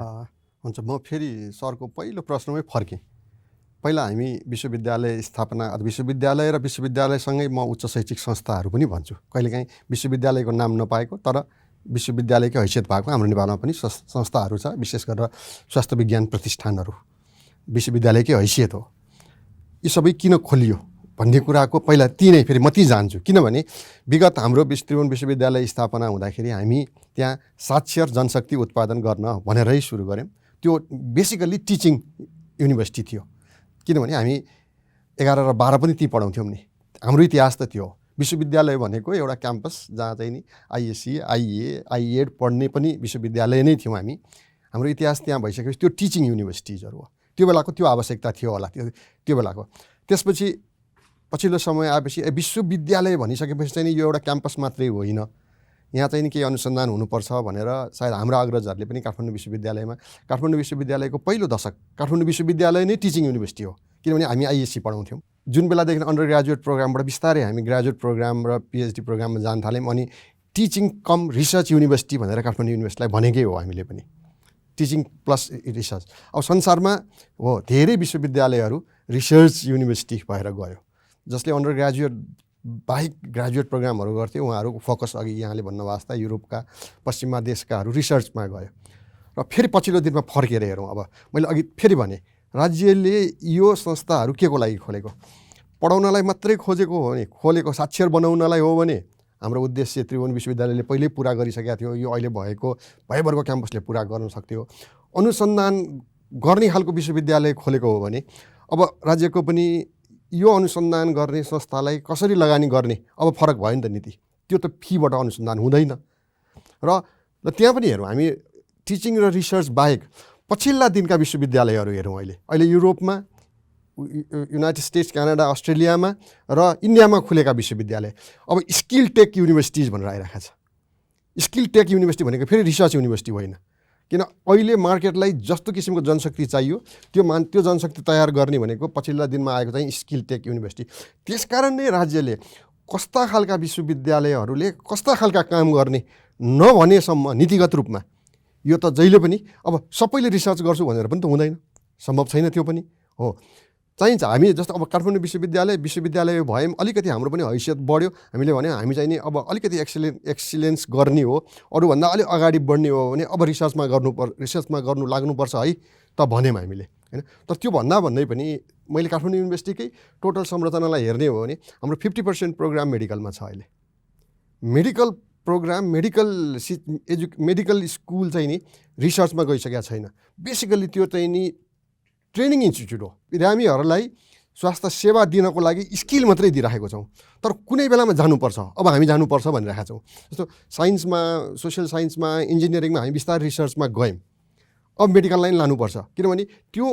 हुन्छ, म फेरि सरको पहिलो प्रश्नमै फर्केँ। पहिला हामी विश्वविद्यालय स्थापना, विश्वविद्यालय र विश्वविद्यालयसँगै म उच्च शैक्षिक संस्थाहरू पनि भन्छु। कहिलेकाहीँ विश्वविद्यालयको नाम नपाएको तर विश्वविद्यालयकै हैसियत भएको हाम्रो नेपालमा पनि संस्थाहरू छ, विशेष गरेर स्वास्थ्य विज्ञान प्रतिष्ठानहरू विश्वविद्यालयकै हैसियत हो। यी सबै किन खोलियो भन्ने कुराको पहिला ती नै फेरि म ती जान्छु। किनभने विगत हाम्रो त्रिभुवन विश्वविद्यालय स्थापना हुँदाखेरि हामी त्यहाँ साक्षर जनशक्ति उत्पादन गर्न भनेरै सुरु गऱ्यौँ। त्यो बेसिकल्ली टिचिङ युनिभर्सिटी थियो, किनभने हामी 11 र 12 पनि ती पढाउँथ्यौँ नि। हाम्रो इतिहास त त्यो हो। विश्वविद्यालय भनेको एउटा क्याम्पस जहाँ चाहिँ नि आइएससी, आइए, आइएड पढ्ने पनि विश्वविद्यालय नै थियौँ हामी। हाम्रो इतिहास त्यहाँ भइसकेपछि त्यो टिचिङ युनिभर्सिटिजहरू हो। त्यो बेलाको त्यो आवश्यकता थियो होला, त्यो बेलाको। त्यसपछि पछिल्लो समय आएपछि विश्वविद्यालय भनिसकेपछि चाहिँ यो एउटा क्याम्पस मात्रै होइन, यहाँ चाहिँ नि केही अनुसन्धान हुनुपर्छ भनेर सायद हाम्रा अग्रजहरूले पनि काठमाडौँ विश्वविद्यालयको पहिलो दशक काठमाडौँ विश्वविद्यालय नै टिचिङ युनिभर्सिटी हो, किनभने हामी आइएससी पढाउँथ्यौँ। जुन बेलादेखि अन्डर ग्रेजुएट प्रोग्रामबाट बिस्तारै हामी ग्रेजुएट प्रोग्राम र पिएचडी प्रोग्राममा जान थाल्यौँ। अनि टिचिङ कम रिसर्च युनिभर्सिटी भनेर काठमाडौँ युनिभर्सिटीलाई भनेकै हो हामीले पनि, टिचिङ प्लस रिसर्च। अब संसारमा हो धेरै विश्वविद्यालयहरू रिसर्च युनिभर्सिटी भएर गयो। जसले अन्डर ग्रेजुएट बाहेक ग्रेजुएट प्रोग्रामहरू गर्थे उहाँहरूको फोकस अघि यहाँले भन्नु वास्ता युरोपका पश्चिमा देशकाहरू रिसर्चमा गयो। र फेरि पछिल्लो दिनमा फर्केर हेरौँ। अब मैले अघि फेरि भने राज्यले यो संस्थाहरू के को लागि खोलेको? पढाउनलाई मात्रै खोजेको हो भने, खोलेको साक्षर बनाउनलाई हो भने हाम्रो उद्देश्य त्रिभुवन विश्वविद्यालयले पहिल्यै पुरा गरिसकेका थियो। यो अहिले भयभरको क्याम्पसले पुरा गर्न सक्थ्यो। अनुसन्धान गर्ने खालको विश्वविद्यालय खोलेको हो भने अब राज्यको पनि यो अनुसन्धान गर्ने संस्थालाई कसरी लगानी गर्ने अब फरक भयो नि त नीति। त्यो त फीबाट अनुसन्धान हुँदैन। र त्यहाँ पनि हेरौँ हामी टिचिङ र रिसर्च बाहेक पछिल्ला दिनका विश्वविद्यालयहरू हेरौँ। अहिले युरोपमा, युनाइटेड स्टेट्स, क्यानाडा, अस्ट्रेलियामा र इन्डियामा खुलेका विश्वविद्यालय अब स्किल टेक युनिभर्सिटिज भनेर आइरहेको छ। स्किल टेक युनिभर्सिटी भनेको फेरि रिसर्च युनिभर्सिटी होइन, किन अहिले मार्केटलाई जस्तो किसिमको जनशक्ति चाहियो त्यो जनशक्ति तयार गर्ने भनेको पछिल्ला दिनमा आएको चाहिँ स्किल टेक युनिभर्सिटी। त्यसकारण नै राज्यले कस्ता खालका विश्वविद्यालयहरूले कस्ता खालका काम गर्ने नभनेसम्म नीतिगत रूपमा यो त जहिले पनि अब सबैले रिसर्च गर्छु भनेर पनि त हुँदैन, सम्भव छैन। त्यो पनि हो, चाहिन्छ। हामी जस्तो अब काठमाडौँ विश्वविद्यालय भयौँ, अलिकति हाम्रो पनि हैसियत बढ्यो। हामीले भन्यो हामी चाहिँ नि अब अलिकति एक्सिलेन्स गर्ने हो, अरूभन्दा अलिक अगाडि बढ्ने हो भने अब रिसर्चमा गर्नु लाग्नुपर्छ है त भन्यौँ हामीले, होइन। तर त्यो भन्दै पनि मैले काठमाडौँ युनिभर्सिटीकै टोटल संरचनालाई हेर्ने हो भने हाम्रो 50% प्रोग्राम मेडिकलमा छ। अहिले मेडिकल प्रोग्राम, मेडिकल स्कुल चाहिँ नि रिसर्चमा गइसकेका छैन। बेसिकल्ली त्यो चाहिँ नि ट्रेनिङ इन्स्टिट्युट हो। बिरामीहरूलाई स्वास्थ्य सेवा दिनको लागि स्किल मात्रै दिइराखेको छौँ, तर कुनै बेलामा जानुपर्छ, अब हामी जानुपर्छ भनिरहेका छौँ। जस्तो साइन्समा, सोसियल साइन्समा, इन्जिनियरिङमा हामी बिस्तारै रिसर्चमा गयौँ। अब मेडिकल लाइन लानुपर्छ, किनभने त्यो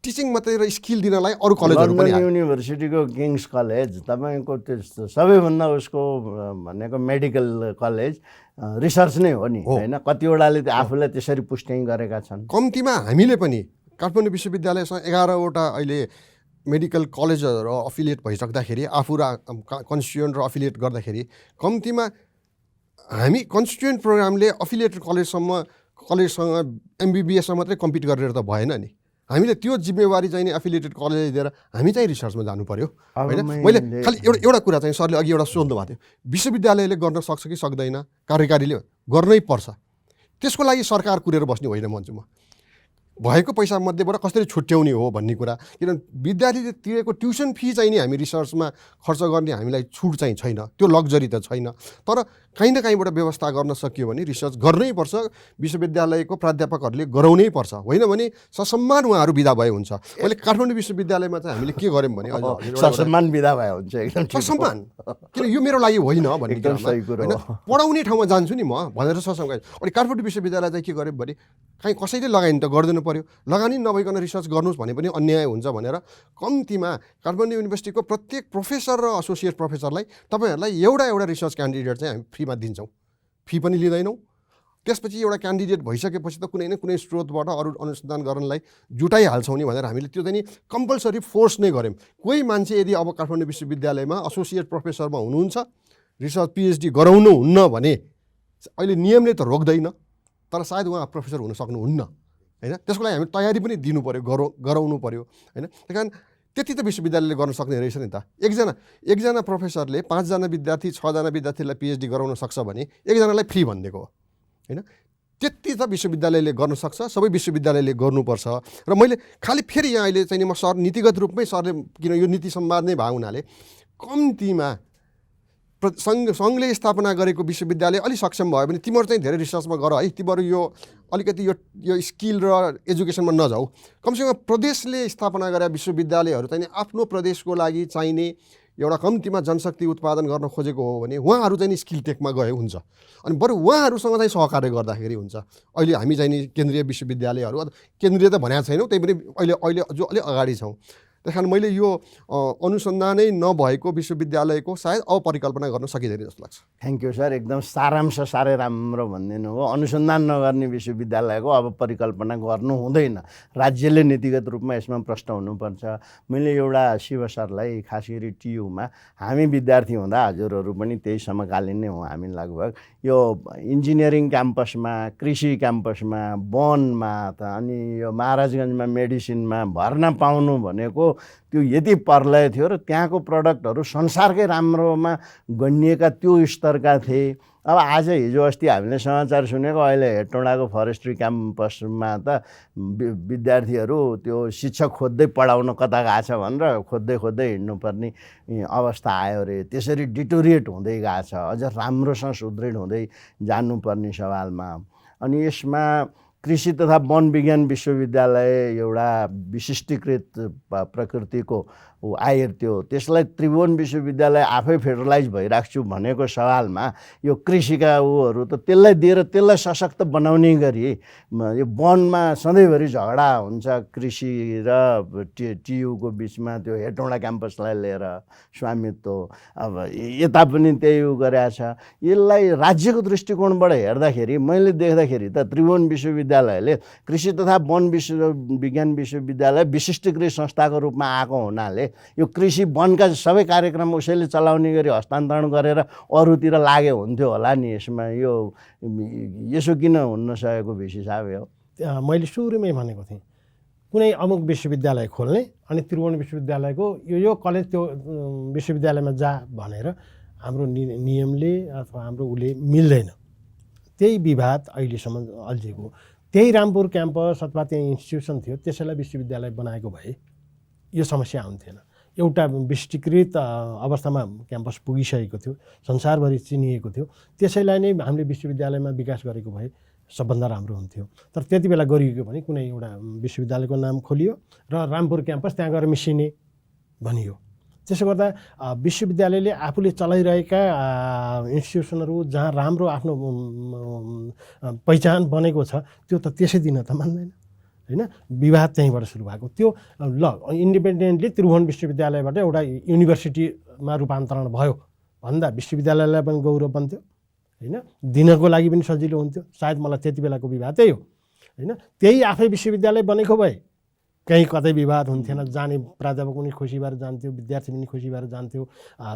टिचिङ मात्रै र स्किल दिनलाई अरू कलेजहरू पनि युनिभर्सिटीको किङ्स कलेज तपाईँको त्यो सबैभन्दा उसको भनेको मेडिकल कलेज रिसर्च नै हो नि, होइन। कतिवटाले आफूलाई त्यसरी पुष्टि गरेका छन्। कम्तीमा हामीले पनि काठमाडौँ विश्वविद्यालयसँग 11वटा अहिले मेडिकल कलेजहरू अफिलिएट भइसक्दाखेरि, आफू र कन्स्टिट्युएन्ट र अफिलिएट गर्दाखेरि कम्तीमा हामी कन्स्टिट्युएन्ट प्रोग्रामले अफिलिएटेड कलेजसँग एमबिबिएसमा मात्रै कम्पिट गरेर त भएन नि। हामीले त्यो जिम्मेवारी चाहिँ नि एफिलिएटेड कलेज दिएर हामी चाहिँ रिसर्चमा जानु पर्यो, होइन। मैले खालि एउटा कुरा चाहिँ सरले अघि एउटा सोध्नु भएको थियो, विश्वविद्यालयले गर्न सक्छ कि सक्दैन? कार्यकारीले गर्नै पर्छ। त्यसको लागि सरकार कुरेर बस्ने होइन भन्छु म। भएको पैसा मध्येबाट कसरी छुट्याउने हो भन्ने कुरा। किनभने विद्यार्थीले तिरेको ट्युसन फी चाहिँ नि हामी रिसर्चमा खर्च गर्ने हामीलाई छुट चाहिँ छैन, त्यो लग्जरी त छैन। तर कहीँ न कहीँबाट व्यवस्था गर्न सकियो भने रिसर्च गर्नै पर्छ, विश्वविद्यालयको प्राध्यापकहरूले गराउनै पर्छ, होइन भने ससम्मान उहाँहरू बिदा भए हुन्छ। अहिले काठमाडौँ विश्वविद्यालयमा चाहिँ हामीले के गर्यौँ भने ससम्मान बिदा भए हुन्छ, एकदम ससम्मान, किन यो मेरो लागि होइन भन्ने एकदम सही कुरो होइन, पढाउने ठाउँमा जान्छु नि म भनेर ससम्मान। अनि काठमाडौँ विश्वविद्यालय चाहिँ के गर्यो भने कहीँ कसैले लगानी त गर्दैन पर्यो, लगानी नभइकन रिसर्च गर्नुहोस् भने पनि अन्याय हुन्छ भनेर कम्तीमा काठमाडौँ युनिभर्सिटीको प्रत्येक प्रोफेसर र एसोसिएट प्रोफेसरलाई तपाईँहरूलाई एउटा रिसर्च क्यान्डिडेट चाहिँ हामी फ्रीमा दिन्छौँ, फी पनि लिँदैनौँ। त्यसपछि एउटा क्यान्डिडेट भइसकेपछि त कुनै न कुनै स्रोतबाट अरू अनुसन्धान गर्नलाई जुटाइहाल्छौँ नि भनेर हामीले त्यो चाहिँ नि कम्पलसरी फोर्स नै गऱ्यौँ। कोही मान्छे यदि अब काठमाडौँ विश्वविद्यालयमा एसोसिएट प्रोफेसरमा हुनुहुन्छ, रिसर्च पिएचडी गराउनुहुन्न भने अहिले नियमले त रोक्दैन, तर सायद उहाँ प्रोफेसर हुन सक्नुहुन्न, होइन। त्यसको लागि हामी तयारी पनि दिनु पऱ्यो, गराउनु पऱ्यो, होइन। त्यही कारण त्यति त विश्वविद्यालयले गर्न सक्ने रहेछ नि त। एकजना प्रोफेसरले 5 जना विद्यार्थी 6 जना विद्यार्थीलाई पिएचडी गराउन सक्छ भने एकजनालाई फ्री भनिदिएको हो, होइन। त्यति त विश्वविद्यालयले गर्न सक्छ, सबै विश्वविद्यालयले गर्नुपर्छ। र मैले खालि फेरि यहाँ अहिले चाहिँ म सर नीतिगत रूपमै सरले किन यो नीति संवाद नै भएको हुनाले कम्तीमा सङ्घले स्थापना गरेको विश्वविद्यालय अलिक सक्षम भयो भने तिमीहरू चाहिँ धेरै रिसर्चमा गर है, तिमीहरू यो अलिकति यो स्किल र एजुकेसनमा नजाऊ। कमसेकम प्रदेशले स्थापना गरे विश्वविद्यालयहरू चाहिँ आफ्नो प्रदेशको लागि चाहिने एउटा कम्तीमा जनशक्ति उत्पादन गर्न खोजेको हो भने उहाँहरू चाहिँ स्किल टेकमा गए हुन्छ। अनि बरु उहाँहरूसँग चाहिँ सहकार्य गर्दाखेरि हुन्छ। अहिले हामी चाहिँ नि केन्द्रीय विश्वविद्यालयहरू, केन्द्रीय त भनेको छैनौँ, त्यही पनि अहिले जो अलिक अगाडि छौँ। त्यस कारण मैले यो अनुसन्धानै नभएको विश्वविद्यालयको सायद अपरिकल्पना गर्न सकिँदैन जस्तो लाग्छ। थ्याङ्क यू सर, एकदम सारांश साह्रै राम्रो भनिदिनु हो। अनुसन्धान नगर्ने विश्वविद्यालयको अब परिकल्पना गर्नु हुँदैन, राज्यले नीतिगत रूपमा यसमा प्रष्ट हुनुपर्छ। मैले एउटा शिव सरलाई, खास गरी टियुमा हामी विद्यार्थी हुँदा हजुरहरू पनि त्यही समकालीन नै हौँ हामी लगभग, यो इन्जिनियरिङ क्याम्पसमा, कृषि क्याम्पसमा, वनमा त अनि यो महाराजगञ्जमा मेडिसिनमा भर्ना पाउनु भनेको त्यो यति पर्लय थियो र त्यहाँको प्रडक्टहरू संसारकै राम्रोमा गनिएका त्यो स्तरका थिए। अब आज हिजो अस्ति हामीले समाचार सुनेको अहिले हेटौँडाको फरेस्ट्री क्याम्पसमा त विद्यार्थीहरू त्यो शिक्षक खोज्दै पढाउन कता गएको छ भनेर खोज्दै हिँड्नुपर्ने अवस्था आयो रे। त्यसरी डिटोरिएट हुँदै गएको छ, अझ राम्रोसँग सुदृढ हुँदै जानुपर्ने सवालमा। अनि यसमा कृषि तथा वन विज्ञान विश्वविद्यालय एउटा विशिष्टीकृत प्रकृतिको आएर थियो, त्यसलाई त्रिभुवन विश्वविद्यालय आफै फेडरलाइज भइराख्छु भनेको सवालमा यो कृषिका उहरू त त्यसलाई दिएर त्यसलाई सशक्त बनाउने गरी यो वनमा सधैँभरि झगडा हुन्छ कृषि र टियुको बिचमा। त्यो हेटौँडा क्याम्पसलाई लिएर स्वामित्व, अब यता पनि त्यही गरेको छ। यसलाई राज्यको दृष्टिकोणबाट हेर्दाखेरि मैले देख्दाखेरि त त्रिभुवन विश्वविद्यालयले कृषि तथा वन विज्ञान विश्वविद्यालय विशिष्टीकृत संस्थाको रूपमा आएको हुनाले यो कृषि वनका सबै कार्यक्रम उसैले चलाउने गरी हस्तान्तरण गरेर अरूतिर लाग्यो हुन्थ्यो होला नि। यसमा यसो किन हुन सकेको भिसी साहब हो? मैले सुरुमै भनेको थिएँ कुनै अमुक विश्वविद्यालय खोल्ने अनि त्रिभुवन विश्वविद्यालयको यो कलेज त्यो विश्वविद्यालयमा जा भनेर हाम्रो नियमले अथवा हाम्रो उसले मिल्दैन। त्यही विवाद अहिलेसम्म अल्झेको। त्यही रामपुर क्याम्पस अथवा त्यही इन्स्टिट्युसन थियो, त्यसैलाई विश्वविद्यालय बनाएको भए यो समस्या हुन्थेन। एउटा विशिष्टीकृत अवस्थामा क्याम्पस पुगिसकेको थियो, संसारभरि चिनिएको थियो, त्यसैलाई नै हामीले विश्वविद्यालयमा विकास गरेको भए सबभन्दा राम्रो हुन्थ्यो। तर त्यति बेला गरियो भने कुनै एउटा विश्वविद्यालयको नाम खोलियो र रामपुर क्याम्पस त्यहाँ गएर मिसिने भनियो। त्यसो गर्दा विश्वविद्यालयले आफूले चलाइरहेका इन्स्टिट्युसनहरू जहाँ राम्रो आफ्नो पहिचान बनेको छ त्यो त त्यसै दिन त मान्दैन, होइन। विवाद त्यहीँबाट सुरु भएको त्यो। ल इन्डिपेन्डेन्टली त्रिभुवन विश्वविद्यालयबाट एउटा युनिभर्सिटीमा रूपान्तरण भयो भन्दा विश्वविद्यालयलाई पनि गौरव बन्थ्यो, होइन। दिनको लागि पनि सजिलो हुन्थ्यो। सायद मलाई त्यति बेलाको विवाद त्यही हो, होइन। त्यही आफै विश्वविद्यालय बनेको भए कहीँ कतै विवाद हुन्थेन। जाने प्राध्यापक पनि खुसी भएर जान्थ्यो, विद्यार्थी पनि खुसी भएर जान्थ्यो,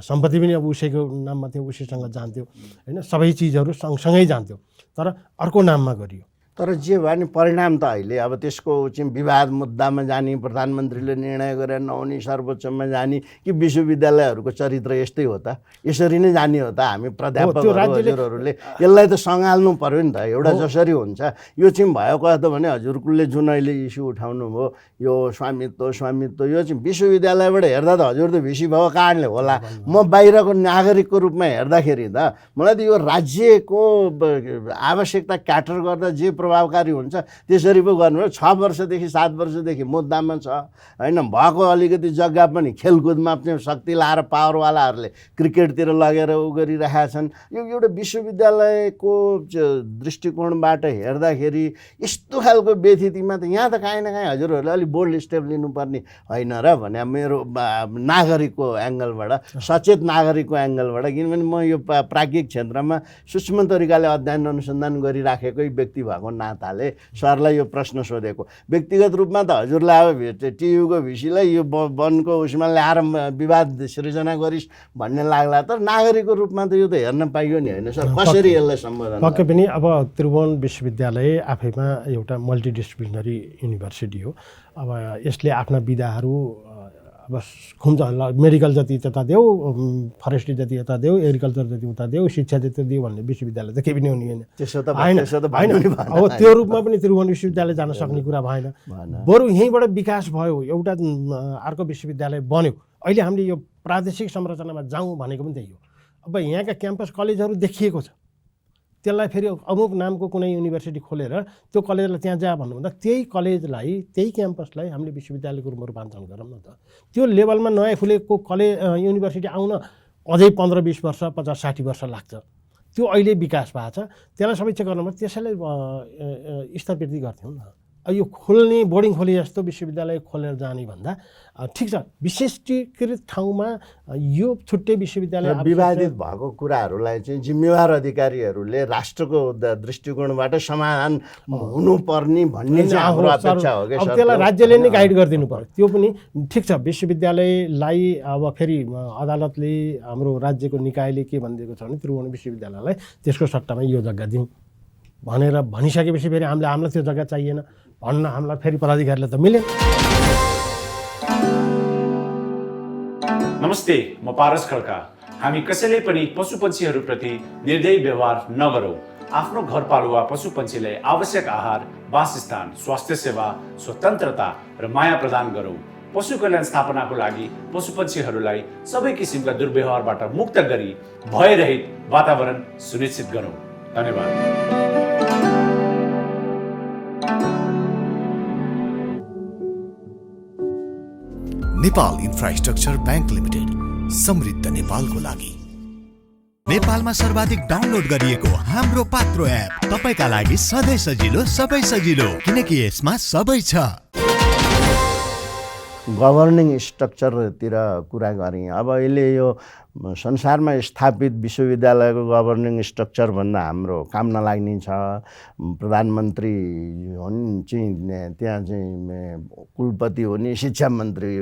सम्पत्ति पनि अब उसैको नाममा थियो, उसैसँग जान्थ्यो, होइन। सबै चिजहरू सँगसँगै जान्थ्यो। तर अर्को नाममा गरियो। तर जे भयो नि परिणाम त अहिले अब त्यसको चाहिँ विवाद मुद्दामा जाने, प्रधानमन्त्रीले निर्णय गरेर नहुने, सर्वोच्चमा जाने कि विश्वविद्यालयहरूको चरित्र यस्तै हो त? यसरी नै जाने हो त? हामी प्राध्यापकहरू हजुरहरूले यसलाई त सँगाल्नु पर्यो नि त। एउटा जसरी हुन्छ यो चाहिँ भयो कस्तो भने हजुरले जुन अहिले इस्यु उठाउनु भयो यो स्वामित्व यो चाहिँ विश्वविद्यालयबाट हेर्दा त हजुर त भिसी भएको कारणले होला। म बाहिरको नागरिकको रूपमा हेर्दाखेरि त मलाई त यो राज्यको आवश्यकता क्याटर गर्दा जे प्रभावकारी हुन्छ त्यसरी पो गर्नु। 6 वर्षदेखि 7 वर्षदेखि मुद्दामा छ होइन। भएको अलिकति जग्गा पनि खेलकुदमा चाहिँ शक्ति लाएर पावरवालाहरूले क्रिकेटतिर लगेर उ गरिरहेका छन्। यो एउटा विश्वविद्यालयको दृष्टिकोणबाट हेर्दाखेरि यस्तो खालको व्यथितिमा त यहाँ त काहीँ न काहीँ हजुरहरूले अलिक बोल्ड स्टेप लिनुपर्ने होइन र भने मेरो नागरिकको एङ्गलबाट, सचेत नागरिकको एङ्गलबाट। किनभने म यो प्राज्ञिक क्षेत्रमा सूक्ष्म तरिकाले अध्ययन अनुसन्धान गरिराखेकै व्यक्ति भएको नाताले सरलाई यो प्रश्न सोधेको। व्यक्तिगत रूपमा त हजुरलाई अब टियुको भिसीलाई यो वनको उसमा ल्याएर विवाद सृजना गरिस् भन्ने लाग्ला, तर नागरिकको रूपमा त यो त हेर्न पाइयो नि होइन सर? कसरी यसलाई सम्बोधन? पक्कै पनि अब त्रिभुवन विश्वविद्यालय आफैमा एउटा मल्टिडिसिप्लिनरी युनिभर्सिटी हो। अब यसले आफ्ना विधाहरू अब खुम्छ, मेडिकल जति त्यता देऊ, फरेस्ट्री जति यता देऊ, एग्रिकल्चर जति उता देऊ, शिक्षा जति दियो भन्ने विश्वविद्यालय त केही पनि हुने होइन। होइन अब त्यो रूपमा पनि त्रिभुवन विश्वविद्यालय जान सक्ने कुरा भएन। बरु यहीँबाट विकास भयो, एउटा अर्को विश्वविद्यालय बन्यो। अहिले हामीले यो प्रादेशिक संरचनामा जाउँ भनेको पनि त्यही हो। अब यहाँका क्याम्पस कलेजहरू देखिएको छ, त्यसलाई फेरि अमुक नामको कुनै युनिभर्सिटी खोलेर त्यो कलेजलाई त्यहाँ जा भन्नुभन्दा त्यही कलेजलाई, त्यही क्याम्पसलाई हामीले विश्वविद्यालयको रूपमा रूपान्तरण गरौँ न त। त्यो लेभलमा नयाँ खुलेको युनिभर्सिटी आउन अझै 15-20 वर्ष, 50-60 वर्ष लाग्छ। त्यो अहिले विकास भएको छ, त्यसलाई समीक्षा गर्नुपर्छ। त्यसैलाई स्तरवृद्धि गर्थ्यौँ न। यो खोल्ने बोर्डिङ खोले जस्तो विश्वविद्यालय खोलेर जाने भन्दा ठिक छ, विशिष्टीकृत ठाउँमा यो छुट्टै विश्वविद्यालय। विवादित भएको कुराहरूलाई चाहिँ जिम्मेवार अधिकारीहरूले राष्ट्रको दृष्टिकोणबाट समाधान हुनुपर्ने भन्ने चाहिँ हाम्रो अपेक्षा हो कि अब त्यसलाई राज्यले नै गाइड गरिदिनु पर्यो। त्यो पनि ठिक छ, विश्वविद्यालयलाई अब फेरि अदालतले, हाम्रो राज्यको निकायले के भनिदिएको छ भने त्रिभुवन विश्वविद्यालयलाई त्यसको सट्टामा यो जग्गा दिउँ भनेर भनिसकेपछि फेरि हामीलाई त्यो जग्गा चाहिएन भन्न हामीलाई फेरि पदाधिकारीले त मिलेन। नमस्ते, म पारस खड्का। हामी कसैले पनि पशुपन्छीहरूप्रति निर्दयी व्यवहार नगरौँ। आफ्नो घरपालुवा पशुपन्छीलाई आवश्यक आहार, वासस्थान, स्वास्थ्य सेवा, स्वतन्त्रता र माया प्रदान गरौँ। पशु कल्याण स्थापनाको लागि पशुपन्छीहरूलाई सबै किसिमका दुर्व्यवहारबाट मुक्त गरी भयरहित वातावरण सुनिश्चित गरौँ। धन्यवाद। नेपाल इन्फ्रास्ट्रक्चर ब्याङ्क लिमिटेड, समृद्ध नेपालको लागि। नेपालमा सर्वाधिक डाउनलोड गरिएको हाम्रो पात्रो एप तपाईका लागि सधैँ सजिलो, सबै सजिलो, किनकि यसमा सबै छ। गभर्निङ स्ट्रक्चरतिर कुरा गरेँ। अब अहिले यो संसारमा स्थापित विश्वविद्यालयको गभर्निङ स्ट्रक्चर भन्दा हाम्रो काम नलाग्ने छ। प्रधानमन्त्री हुन् चाहिँ त्यहाँ चाहिँ कुलपति हुने, शिक्षा मन्त्री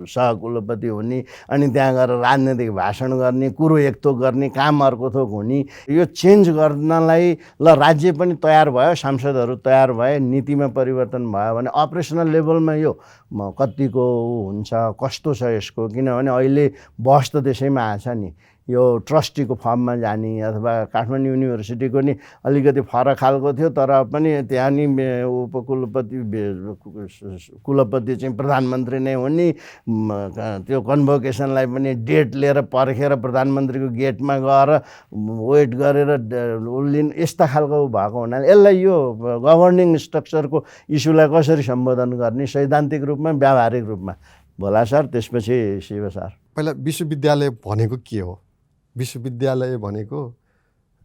सहकुलपति हुने, अनि त्यहाँ गएर राजनैतिक भाषण गर्ने, कुरो एकथोक गर्ने, काम अर्को थोक हुने। यो चेन्ज गर्नलाई ल राज्य पनि तयार भयो, सांसदहरू तयार भए, नीतिमा परिवर्तन भयो भने अपरेसनल लेभलमा यो कतिको हुन्छ, कस्तो छ यसको? किनभने अहिले बहस त त्यसैमा आछ नि, यो ट्रस्टीको फर्ममा जाने अथवा काठमाडौँ युनिभर्सिटीको नि अलिकति फरक खालको थियो, तर पनि त्यहाँ नि कुलपति चाहिँ प्रधानमन्त्री नै हुने। त्यो कन्भोकेसनलाई पनि डेट लिएर पर्खेर प्रधानमन्त्रीको गेटमा गएर वेट गरेर उल्लिन, यस्ता खालको भएको हुनाले यसलाई यो गभर्निङ स्ट्रक्चरको इस्युलाई कसरी सम्बोधन गर्ने, सैद्धान्तिक रूपमा, व्यावहारिक रूपमा? भोला सर, त्यसपछि शिव सर। पहिला विश्वविद्यालय भनेको के हो? विश्वविद्यालय भनेको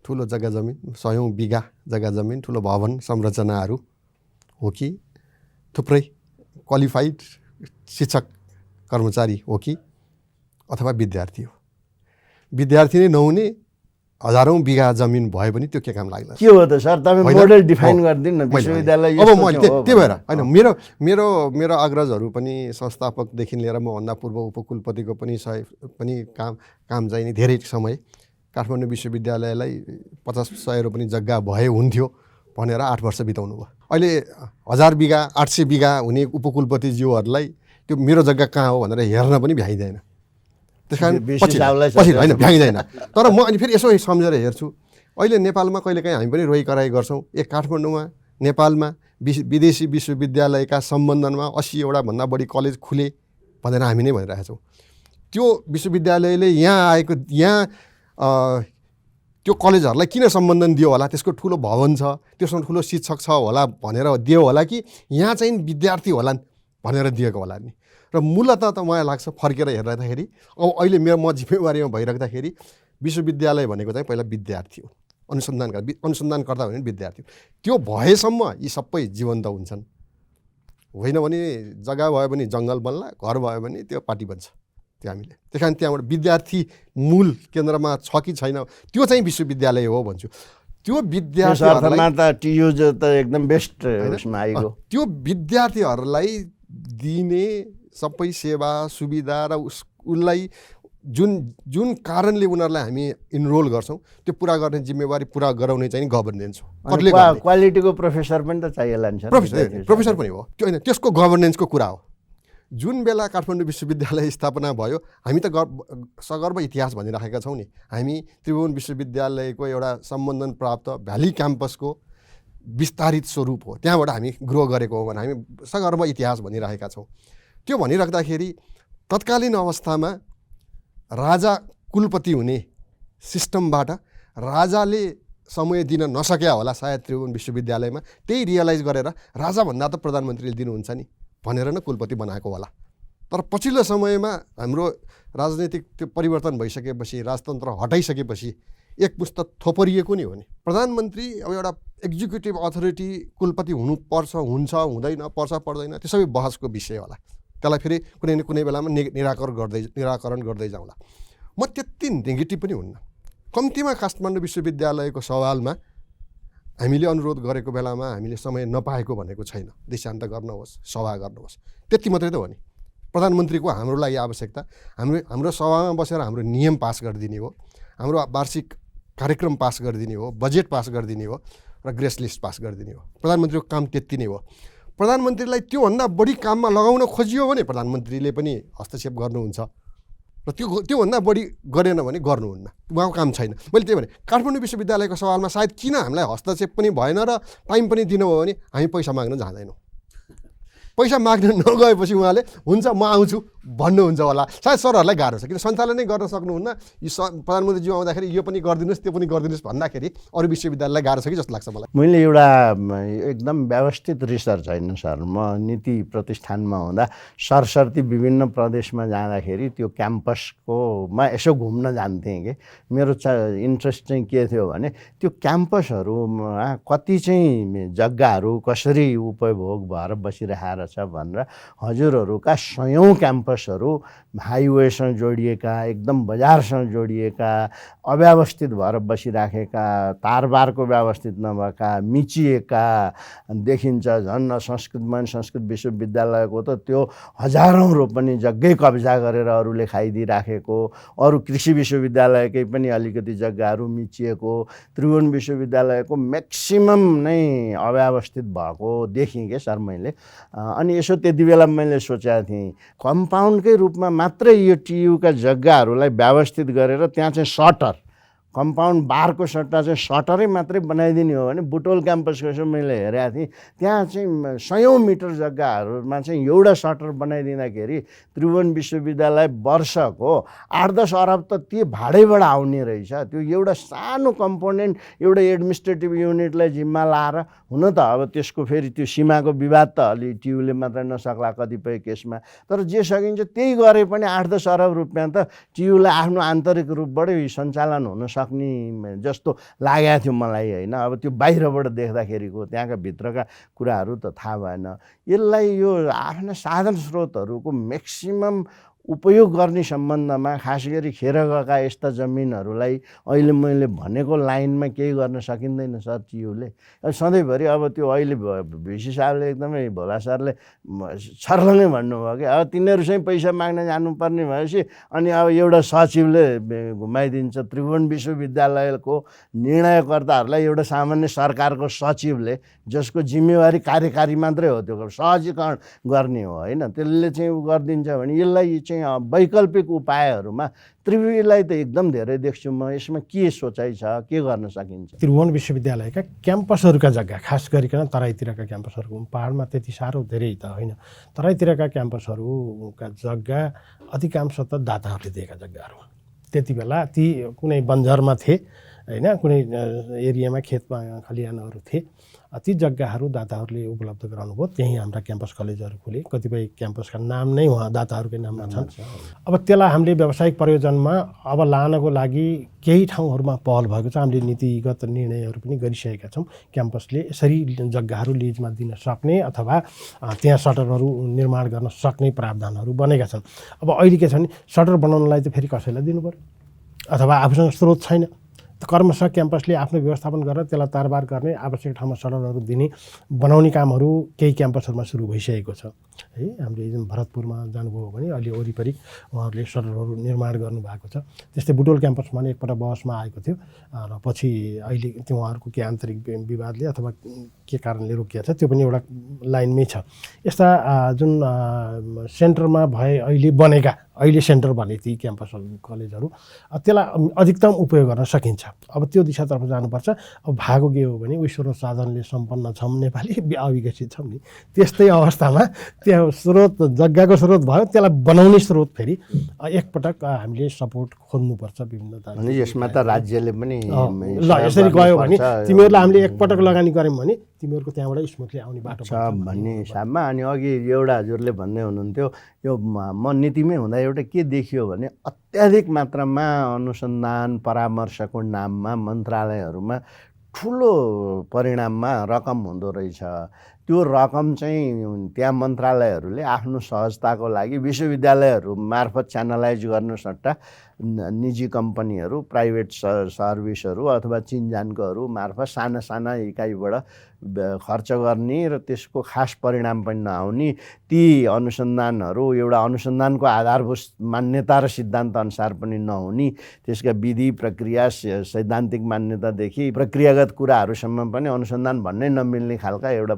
ठुलो जग्गा जमिन, 100औं बिघा जग्गा जमिन, ठुलो भवन संरचनाहरू हो कि थुप्रै क्वालिफाइड शिक्षक कर्मचारी हो कि अथवा विद्यार्थी हो? विद्यार्थी नै नहुने 1000औं बिघा जमिन भए पनि त्यो के काम लाग्ला? के हो त सर, तपाईँ मोडल डिफाइन गरिदिनु न विश्वविद्यालय। अब म त्यही भएर होइन, मेरो अग्रजहरू पनि संस्थापकदेखि लिएर मभन्दा पूर्व उपकुलपतिको पनि काम चाहिने धेरै समय काठमाडौँ विश्वविद्यालयलाई 50-100 रोपनी जग्गा भए हुन्थ्यो भनेर 8 वर्ष बिताउनु भयो। अहिले 1000 बिघा 800 बिघा हुने उपकुलपतिज्यूहरूलाई त्यो मेरो जग्गा कहाँ हो भनेर हेर्न पनि भ्याइँदैन। त्यस कारण पछि होइन भ्याइँदैन। तर म अनि फेरि यसो सम्झेर हेर्छु, अहिले नेपालमा कहिलेकाहीँ हामी पनि रोइ कराइ गर्छौँ, काठमाडौँमा नेपालमा विदेशी विश्वविद्यालयका सम्बन्धनमा 80 भन्दा बढी कलेज खुले भनेर हामी नै भनिरहेका छौँ। त्यो विश्वविद्यालयले यहाँ त्यो कलेजहरूलाई किन सम्बन्धन दियो होला? त्यसको ठुलो भवन छ, त्यसमा ठुलो शिक्षक छ होला भनेर दियो होला कि यहाँ चाहिँ विद्यार्थी होलान् भनेर दिएको होला नि? र मूलतः त मलाई लाग्छ फर्केर हेर्दाखेरि अब अहिले म जिम्मेवारीमा भइराख्दाखेरि विश्वविद्यालय भनेको चाहिँ पहिला विद्यार्थी हो, अनुसन्धानकर्ता भने विद्यार्थी हो। त्यो भएसम्म यी सबै जीवन्त हुन्छन्। होइन भने जग्गा भयो भने जङ्गल बन्ला, घर भयो भने त्यो पार्टी बन्छ। त्यो हामीले त्यही कारण त्यहाँबाट विद्यार्थी मूल केन्द्रमा छ कि छैन त्यो चाहिँ विश्वविद्यालय हो भन्छु। त्यो विद्यार्थीहरुमा त टियु त एकदम बेस्ट उसमा आइगयो। त्यो विद्यार्थीहरूलाई दिने सबै सेवा सुविधा र उसलाई जुन कारणले उनीहरूलाई हामी इनरोल गर्छौँ त्यो पुरा गर्ने जिम्मेवारी पुरा गराउने चाहिँ गभर्नेन्स हो। क्वालिटीको प्रोफेसर पनि त चाहिएला नि। प्रोफेसर पनि हो त्यो होइन, त्यसको गभर्नेन्सको कुरा हो। जुन बेला काठमाडौँ विश्वविद्यालय स्थापना भयो हामी त सगर्व इतिहास भनिराखेका छौँ नि। हामी त्रिभुवन विश्वविद्यालयको एउटा सम्बन्धन प्राप्त भ्याली क्याम्पसको विस्तारित स्वरूप हो, त्यहाँबाट हामी ग्रो गरेको हो भने हामी सगर्व इतिहास भनिराखेका छौँ। त्यो भनिराख्दाखेरि तत्कालीन अवस्थामा राजा कुलपति हुने सिस्टमबाट राजाले समय दिन नसक्या होला सायद त्रिभुवन विश्वविद्यालयमा, त्यही रियलाइज गरेर राजाभन्दा त प्रधानमन्त्रीले दिनुहुन्छ नि भनेर नै कुलपति बनाएको होला। तर पछिल्लो समयमा हाम्रो राजनैतिक त्यो परिवर्तन भइसकेपछि, राजतन्त्र हटाइसकेपछि एक पुस्तक थोपरिएको नि हो नि। प्रधानमन्त्री अब एउटा एक्जिक्युटिभ अथोरिटी कुलपति हुनुपर्छ, हुन्छ हुँदैन, पर्छ पर्दैन, त्यो सबै बहसको विषय होला। त्यसलाई फेरि कुनै न कुनै बेलामा निराकरण गर्दै जाउँला। म त्यति नेगेटिभ पनि हुन्न। कम्तीमा काठमाडौँ विश्वविद्यालयको सवालमा हामीले अनुरोध गरेको बेलामा हामीले समय नपाएको भनेको छैन। देशान्तर गर्नुहोस्, सभा गर्नुहोस्, त्यति मात्रै त हो नि। प्रधानमन्त्रीको हाम्रो लागि आवश्यकता हाम्रो सभामा बसेर हाम्रो नियम पास गरिदिने हो, हाम्रो वार्षिक कार्यक्रम पास गरिदिने हो, बजेट पास गरिदिने हो र ग्रेस लिस्ट पास गरिदिने हो। प्रधानमन्त्रीको काम त्यति नै हो। प्रधानमन्त्रीलाई त्योभन्दा बढी काममा लगाउन खोजियो भने प्रधानमन्त्रीले पनि हस्तक्षेप गर्नुहुन्छ र त्योभन्दा बढी गरेन भने गर्नुहुन्न, उहाँको काम छैन। मैले त्यही भने काठमाडौँ विश्वविद्यालयको सवालमा सायद किन हामीलाई हस्तक्षेप पनि भएन र टाइम पनि दिनुभयो भने हामी पैसा माग्न जाँदैनौँ। पैसा माग्न नगएपछि उहाँले हुन्छ म आउँछु भन्नुहुन्छ होला। सायद सरहरूलाई गाह्रो छ, किन सञ्चालनै गर्न सक्नुहुन्न। यो प्रधानमन्त्रीज्यू आउँदाखेरि यो पनि गरिदिनुहोस् त्यो पनि गरिदिनुहोस् भन्दाखेरि अरू विश्वविद्यालयलाई गाह्रो छ कि जस्तो लाग्छ मलाई। मैले एउटा एकदम व्यवस्थित रिसर्च होइन सर, म नीति प्रतिष्ठानमा हुँदा सरसर्ती विभिन्न प्रदेशमा जाँदाखेरि त्यो क्याम्पसकोमा यसो घुम्न जान्थेँ कि मेरो इन्ट्रेस्ट चाहिँ के थियो भने त्यो क्याम्पसहरूमा कति चाहिँ जग्गाहरू कसरी उपभोग भएर बसिरहेको छ भनेर हजुरहरूका 100औं क्याम्पसहरू हाइवेसँग जोडिएका, एकदम बजारसँग जोडिएका, अव्यवस्थित भएर बसिराखेका, तारबारको व्यवस्थित नभएका, मिचिएका देखिन्छ। झन् संस्कृत विश्वविद्यालयको त त्यो हजारौँ रोपनी जग्गै कब्जा गरेर अरूले खाइदिइराखेको, अरू कृषि विश्वविद्यालयकै पनि अलिकति जग्गाहरू मिचिएको, त्रिभुवन विश्वविद्यालयको म्याक्सिमम नै अव्यवस्थित भएको देखेँ क्या सर मैले। अनि यसो त्यति बेला मैले सोचेको थिएँ कम्पाउन्डकै रूपमा मात्रै यो टियुका जग्गाहरूलाई व्यवस्थित गरेर त्यहाँ चाहिँ सटर, कम्पाउन्ड बारको सट्टा चाहिँ सटरै मात्रै बनाइदिने हो भने बुटोल क्याम्पसको यसो मैले हेरेको थिएँ त्यहाँ चाहिँ 100औं मिटर जग्गाहरूमा चाहिँ एउटा सटर बनाइदिँदाखेरि त्रिभुवन विश्वविद्यालय वर्षको 8-10 अरब त त्यो भाडैबाट आउने रहेछ। त्यो एउटा सानो कम्पोनेन्ट एउटा एडमिनिस्ट्रेटिभ युनिटलाई जिम्मा लाएर, हुन त अब त्यसको फेरि त्यो सीमाको विवाद त अलि टियुले मात्रै नसक्ला कतिपय केसमा, तर जे सकिन्छ त्यही गरे पनि 8-10 अरब रुपियाँ त टियुलाई आफ्नो आन्तरिक रूपबाटै सञ्चालन हुन सक्ने जस्तो लागेको थियो मलाई होइन। अब त्यो बाहिरबाट देख्दाखेरिको त्यहाँका भित्रका कुराहरू त थाहा भएन। यसलाई यो आफ्ना साधन स्रोतहरूको म्याक्सिमम उपयोग गर्ने सम्बन्धमा खास गरी खेर गएका यस्ता जमिनहरूलाई अहिले मैले भनेको लाइनमा केही गर्न सकिँदैन सचिवले। सधैँभरि अब त्यो अहिले भिसी साहबले एकदमै भोला सरले छर्लङ्गै भन्नुभयो कि अब तिनीहरू चाहिँ पैसा माग्न जानुपर्ने भएपछि अनि अब एउटा सचिवले घुमाइदिन्छ। त्रिभुवन विश्वविद्यालयको निर्णयकर्ताहरूलाई एउटा सामान्य सरकारको सचिवले जसको जिम्मेवारी कार्यकारी मात्रै हो त्यो सहजीकरण गर्ने हो होइन, त्यसले चाहिँ गरिदिन्छ भने यसलाई चाहिँ वैकल्पिक उपायहरूमा त्रिवेणीलाई त एकदम धेरै देख्छु म। यसमा के सोचाइ छ, के गर्न सकिन्छ? त्रिभुवन विश्वविद्यालयका क्याम्पसहरूका जग्गा खास गरिकन तराईतिरका क्याम्पसहरू, पहाडमा त्यति साह्रो धेरै त होइन, तराईतिरका क्याम्पसहरूका जग्गा अधिकांश त दाताहरूले दिएका जग्गाहरू। त्यति बेला ती कुनै बन्जरमा थिए होइन, कुनै एरियामा खेतमा खलिहानहरू थिए, ती जग्गाहरू दाताहरूले उपलब्ध गराउनुभयो। त्यहीँ हाम्रा क्याम्पस कलेजहरू खुले। कतिपय क्याम्पसका नाम नै उहाँ दाताहरूकै नाममा छन्। अब त्यसलाई हामीले व्यावसायिक प्रयोजनमा अब लानको लागि केही ठाउँहरूमा पहल भएको छ। हामीले नीतिगत निर्णयहरू पनि गरिसकेका छौँ। क्याम्पसले यसरी जग्गाहरू लिजमा दिन सक्ने अथवा त्यहाँ सटरहरू निर्माण गर्न सक्ने प्रावधानहरू बनेका छन्। अब अहिले के छ भने सटर बनाउनलाई त फेरि कसैलाई दिनु पऱ्यो अथवा आफूसँग स्रोत छैन। कर्मश क्याम्पसले आफ्नो व्यवस्थापन गरेर त्यसलाई तारबार गर्ने, आवश्यक ठाउँमा सडकहरू दिने, बनाउने कामहरू केही क्याम्पसहरूमा सुरु भइसकेको छ है। हामीले जुन भरतपुरमा जानुभयो भने अहिले वरिपरि उहाँहरूले सडकहरू निर्माण गर्नुभएको छ। त्यस्तै बुटोल क्याम्पसमा पनि एकपल्ट बहसमा आएको थियो र पछि अहिले त्यो उहाँहरूको के आन्तरिक विवादले अथवा के कारणले रोकिएको छ, त्यो पनि एउटा लाइनमै छ। यस्ता जुन सेन्टरमा भए अहिले बनेका, अहिले सेन्टर भने ती क्याम्पसहरू कलेजहरू, त्यसलाई अधिकतम उपयोग गर्न सकिन्छ। अब त्यो दिशातर्फ जानुपर्छ। अब भएको के हो भने स्रोत साधनले सम्पन्न छौँ, नेपाली अविकसित छौँ नि, त्यस्तै अवस्थामा त्यहाँ स्रोत जग्गाको स्रोत भयो, त्यसलाई बनाउने स्रोत फेरि एकपटक हामीले सपोर्ट खोज्नुपर्छ विभिन्न। अनि यसमा त राज्यले पनि ल यसरी गयो भने तिमीहरूलाई हामीले एकपटक लगानी गऱ्यौँ भने तिमीहरूको त्यहाँबाट स्मुथली आउने बाटो छ भन्ने हिसाबमा। अनि अघि एउटा हजुरले भन्दै हुनुहुन्थ्यो यो म नीतिमै हुँदा एउटा के देखियो भने अत्याधिक मात्रामा अनुसन्धान परामर्शको नाममा मन्त्रालयहरूमा ठुलो परिणाममा रकम हुँदो रहेछ। त्यो रकम चाहिँ त्यहाँ मन्त्रालयहरूले आफ्नो सहजताको लागि विश्वविद्यालयहरू मार्फत च्यानलाइज गर्नु सट्टा निजी कम्पनीहरू, प्राइभेट सर्भिसहरू अथवा चिनजानकोहरू मार्फत साना साना इकाइबाट खर्च गर्ने र त्यसको खास परिणाम पनि नआउने, ती अनुसन्धानहरू एउटा अनुसन्धानको आधारभूत मान्यता र सिद्धान्त अनुसार पनि नहुने, त्यसका विधि प्रक्रिया सैद्धान्तिक मान्यतादेखि प्रक्रियागत कुराहरूसम्म पनि अनुसन्धान भन्नै नमिल्ने खालका एउटा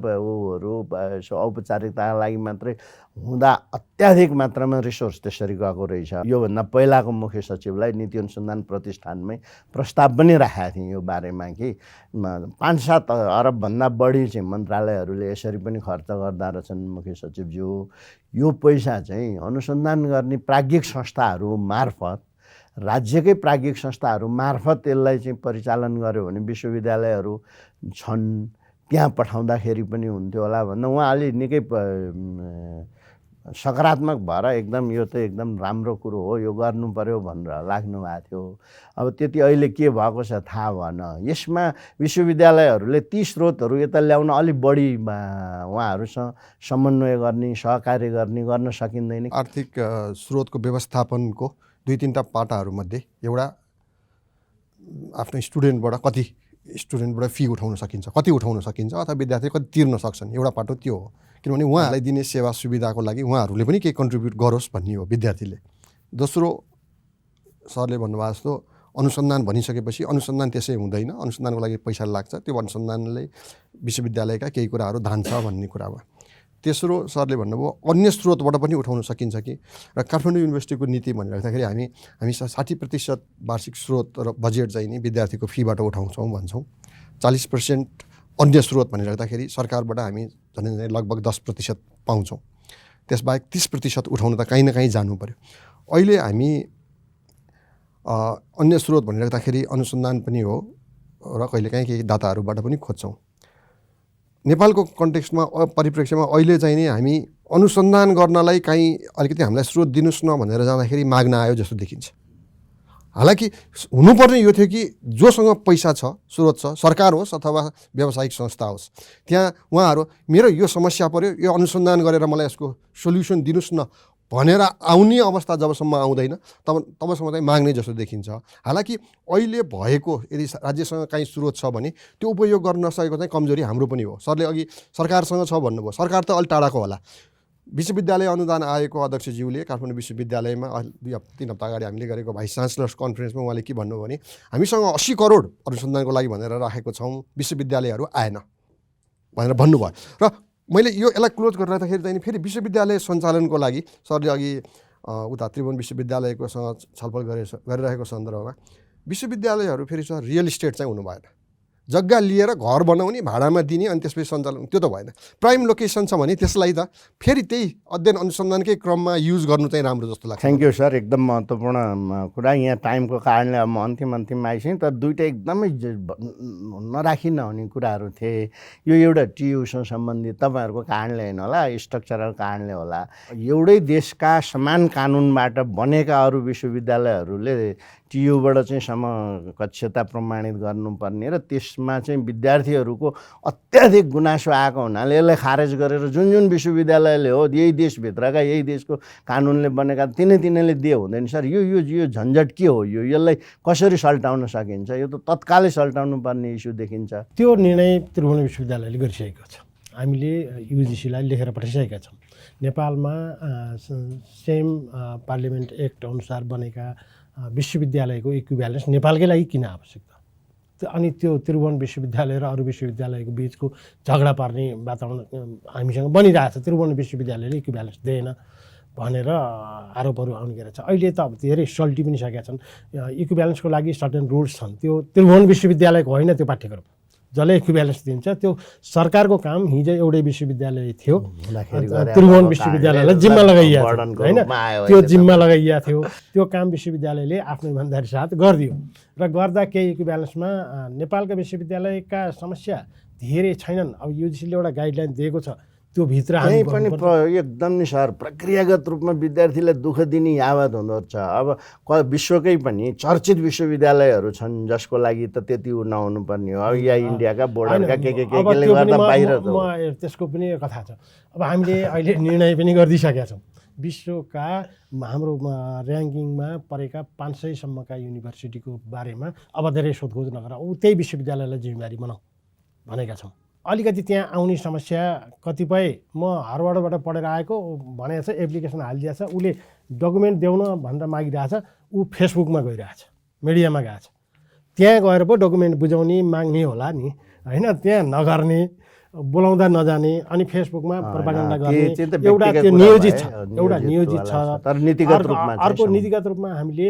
औपचारिकताका लागि मात्रै हुँदा अत्याधिक मात्रामा रिसोर्स त्यसरी गएको रहेछ। योभन्दा पहिलाको मुख्य सचिवलाई नीति अनुसन्धान प्रतिष्ठानमै प्रस्ताव पनि राखेका थिएँ यो बारेमा कि 5-7 अरबभन्दा बढी चाहिँ मन्त्रालयहरूले यसरी पनि खर्च गर्दा रहेछन् मुख्य सचिवज्यू। यो पैसा चाहिँ अनुसन्धान गर्ने प्राज्ञिक संस्थाहरू मार्फत, राज्यकै प्राज्ञिक संस्थाहरू मार्फत यसलाई चाहिँ परिचालन गर्यो भने विश्वविद्यालयहरू छन् त्यहाँ पठाउँदाखेरि पनि हुन्थ्यो होला भन्दा उहाँले निकै सकारात्मक भएर एकदम यो त एकदम राम्रो कुरो हो, यो गर्नु पर्यो भनेर लाग्नु भएको थियो। अब त्यति अहिले के भएको छ थाहा भएन। यसमा विश्वविद्यालयहरूले ती स्रोतहरू यता ल्याउन अलिक बढी उहाँहरूसँग समन्वय गर्ने, सहकार्य गर्न सकिँदैन? आर्थिक स्रोतको व्यवस्थापनको 2-3टा पाटाहरूमध्ये एउटा आफ्नो स्टुडेन्टबाट कति स्टुडेन्टबाट फी उठाउन सकिन्छ, कति उठाउन सकिन्छ अथवा विद्यार्थी कति तिर्न सक्छन्, एउटा पाटो त्यो हो। किनभने उहाँहरूलाई दिने सेवा सुविधाको लागि उहाँहरूले पनि केही कन्ट्रिब्युट गरोस् भन्ने हो विद्यार्थीले। दोस्रो, सरले भन्नुभएको जस्तो अनुसन्धान भनिसकेपछि अनुसन्धान त्यसै हुँदैन, अनुसन्धानको लागि पैसा लाग्छ, त्यो अनुसन्धानले विश्वविद्यालयका केही कुराहरू धान्छ भन्ने कुरामा। तेस्रो, सरले भन्नुभयो अन्य स्रोतबाट पनि उठाउन सकिन्छ कि, र काठमाडौँ युनिभर्सिटीको नीति भनिराख्दाखेरि हामी 60% वार्षिक स्रोत र बजेट चाहिँ नि विद्यार्थीको फीबाट उठाउँछौँ भन्छौँ। 40% अन्य स्रोत भनिराख्दाखेरि सरकारबाट हामी झन् लगभग 10% पाउँछौँ। त्यसबाहेक 30% उठाउन त काहीँ न काहीँ जानु पऱ्यो। अहिले हामी अन्य स्रोत भनिराख्दाखेरि अनुसन्धान पनि हो र कहिलेकाहीँ केही दाताहरूबाट पनि खोज्छौँ। नेपालको कन्टेक्स्टमा परिप्रेक्ष्यमा अहिले चाहिँ नि हामी अनुसन्धान गर्नलाई काहीँ अलिकति हामीलाई स्रोत दिनुहोस् न भनेर जाँदाखेरि माग्न आयो जस्तो देखिन्छ। हालाकि हुनुपर्ने यो थियो कि जोसँग पैसा छ, स्रोत छ, सरकार होस् अथवा व्यावसायिक संस्था होस्, त्यहाँ उहाँहरू मेरो यो समस्या पऱ्यो, यो अनुसन्धान गरेर मलाई यसको सोल्युसन दिनुहोस् न भनेर आउने अवस्था जबसम्म आउँदैन तबसम्म चाहिँ माग्ने जस्तो देखिन्छ। हालाकि अहिले भएको यदि राज्यसँग काहीँ स्रोत छ भने त्यो उपयोग गर्न नसकेको चाहिँ कमजोरी हाम्रो पनि हो। सरले अघि सरकारसँग छ भन्नुभयो, सरकार त अलि टाढाको होला। विश्वविद्यालय अनुदान आयोगको अध्यक्षज्यूले काठमाडौँ विश्वविद्यालयमा 2-3 हप्ता अगाडि हामीले गरेको भाइस चान्सलर्स कन्फरेन्समा उहाँले के भन्नुभयो भने हामीसँग 80 करोड अनुसन्धानको लागि भनेर राखेको छौँ, विश्वविद्यालयहरू आएन भनेर भन्नुभयो। र मैले यसलाई क्लोज गरिराख्दाखेरि चाहिँ फेरि विश्वविद्यालय सञ्चालनको लागि सरले अघि उता त्रिभुवन विश्वविद्यालयकोसँग छलफल गरिरहेको सन्दर्भमा विश्वविद्यालयहरू फेरि सर रियल इस्टेट चाहिँ हुनु भएन। जग्गा लिएर घर बनाउने, भाडामा दिने अनि त्यसपछि सञ्चालन, त्यो त भएन। प्राइम लोकेसन छ भने त्यसलाई त फेरि त्यही अध्ययन अनुसन्धानकै क्रममा युज गर्नु चाहिँ राम्रो जस्तो लाग्छ। थ्याङ्क यू सर, एकदम महत्त्वपूर्ण कुरा। यहाँ टाइमको कारणले अब म अन्तिममा आइसकेँ, तर दुइटा एकदमै नराखी नहुने कुराहरू थिए। यो एउटा टियुसँग सम्बन्धित तपाईँहरूको कारणले होइन होला, स्ट्रक्चरल कारणले होला। एउटै देशका समान कानुनबाट बनेका अरू विश्वविद्यालयहरूले टियुबाट चाहिँ समकक्षता प्रमाणित गर्नुपर्ने र त्यसमा चाहिँ विद्यार्थीहरूको अत्याधिक गुनासो आएको हुनाले यसलाई खारेज गरेर जुन जुन विश्वविद्यालयले हो यही देशभित्रका यही देशको कानुनले बनेका तिनीले दिए हुँदैन सर। यो झन्झट के हो? यसलाई कसरी सल्टाउन सकिन्छ? यो त तत्कालै सल्टाउनु पर्ने इस्यु देखिन्छ। त्यो निर्णय त्रिभुवन विश्वविद्यालयले गरिसकेको छ। हामीले युजिसीलाई लेखेर पठाइसकेका छौँ। नेपालमा सेम पार्लियामेन्ट एक्ट अनुसार बनेका विश्वविद्यालयको इक्विभ्यालेन्स नेपालकै लागि किन आवश्यक त? अनि त्यो त्रिभुवन विश्वविद्यालय र अरू विश्वविद्यालयको बिचको झगडा पर्ने वातावरण हामीसँग बनिरहेछ। त्रिभुवन विश्वविद्यालयले इक्विभ्यालेन्स दिएन भनेर आरोपहरू आउने गरेछ। अहिले त अब धेरै सल्टी पनि सकेका छन्। इक्विभ्यालेन्सको लागि सर्टेन रुल्स छन्। त्यो त्रिभुवन विश्वविद्यालयको होइन त्यो पाठ्यक्रम जसले इक्विभ्यालेन्स दिन्छ। त्यो सरकारको काम। हिजो एउटै विश्वविद्यालय थियो, त्रिभुवन विश्वविद्यालयलाई जिम्मा लगाइएको होइन, त्यो जिम्मा लगाइएको थियो। त्यो काम विश्वविद्यालयले आफ्नो इमान्दारी साथ गरिदियो र गर्दा केही इक्विभ्यालेन्समा नेपालका विश्वविद्यालयका समस्या धेरै छैनन्। अब युजिसीले एउटा गाइडलाइन दिएको छ, त्यो भित्र हामी पनि एकदम नि सर प्रक्रियागत रूपमा विद्यार्थीलाई दुःख दिने यावत हुँदो रहेछ। अब विश्वकै पनि चर्चित विश्वविद्यालयहरू छन् जसको लागि त त्यति नहुनु पर्ने हो। अब या इन्डियाका बोर्डरका केले गर्दा बाहिर त्यसको पनि कथा छ। अब हामीले अहिले निर्णय पनि गरिदिइसकेका छौँ। विश्वका हाम्रो ऱ्याङ्किङमा परेका 500 सम्मका युनिभर्सिटीको बारेमा अब धेरै सोधखोज नगरेर त्यही विश्वविद्यालयलाई जिम्मेवारी बनाऊ भनेका छौँ। अलिकति त्यहाँ आउने समस्या कतिपय म हार्वर्डबाट पढेर आएको भनेको छ, एप्लिकेसन हालिदिएको छ, उसले डकुमेन्ट देउन भनेर मागिरहेछ, ऊ फेसबुकमा गइरहेछ, मिडियामा गएछ। त्यहाँ गएर पो डकुमेन्ट बुझाउने माग्ने होला नि होइन, त्यहाँ नगर्ने, बोलाउँदा नजाने अनि फेसबुकमा प्रोपागेन्डा गर्ने एउटा त्यो नियोजित छ, एउटा नियोजित छ। तर नीतिगत रूपमा अर्को नीतिगत रूपमा हामीले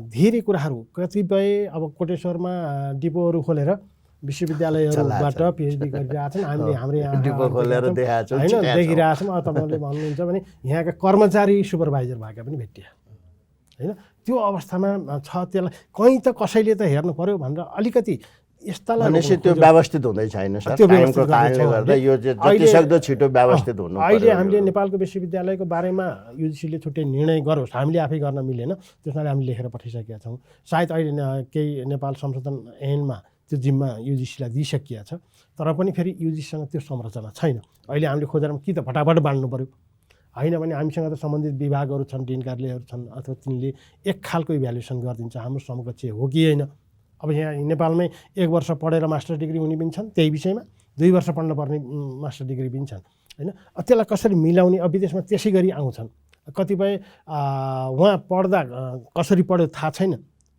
धेरै कुराहरू कतिपय अब कोटेश्वरमा डिपोहरू खोलेर विश्वविद्यालयहरूबाट पिएचडी गरिरहेका छन्। हामीले हाम्रो यहाँ होइन देखिरहेका छौँ। अब तपाईँले भन्नुहुन्छ भने यहाँका कर्मचारी सुपरभाइजर भएका पनि भेटिया होइन। त्यो अवस्थामा छ। त्यसलाई कहीँ त कसैले त हेर्नु पर्यो भनेर अलिकति यस्तालाई त्यो व्यवस्थित हुँदै छैन सर। टाइमको कारणले गर्दा यो जतिसक्दो छिटो व्यवस्थित हुनु पर्यो। अहिले हामीले नेपालको विश्वविद्यालयको बारेमा युजिसीले छुट्टै निर्णय गरोस्, हामीले आफै गर्न मिलेन, त्यसमा हामीले लेखेर पठाइसकेका छौँ। सायद अहिले केही नेपाल संशोधन ऐनमा त्यो जिम्मा युजिसीलाई दिइसकिया छ, तर पनि फेरि युजिसीसँग त्यो संरचना छैन। अहिले हामीले खोजेर कि त फटाफट बाँड्नु पऱ्यो, होइन भने हामीसँग त सम्बन्धित विभागहरू छन्, डिन कार्यालयहरू छन्, अथवा तिनले एक खालको इभ्यालुएसन गरिदिन्छ हाम्रो समकक्ष हो कि होइन। अब यहाँ नेपालमै 1 वर्ष पढेर मास्टर डिग्री हुने पनि छन् त्यही विषयमा, 2 वर्ष पढ्न पर्ने मास्टर डिग्री पनि छन् होइन। त्यसलाई कसरी मिलाउने? अब विदेशमा त्यसै गरी आउँछन्। कतिपय उहाँ पढ्दा कसरी पढ्यो थाहा छैन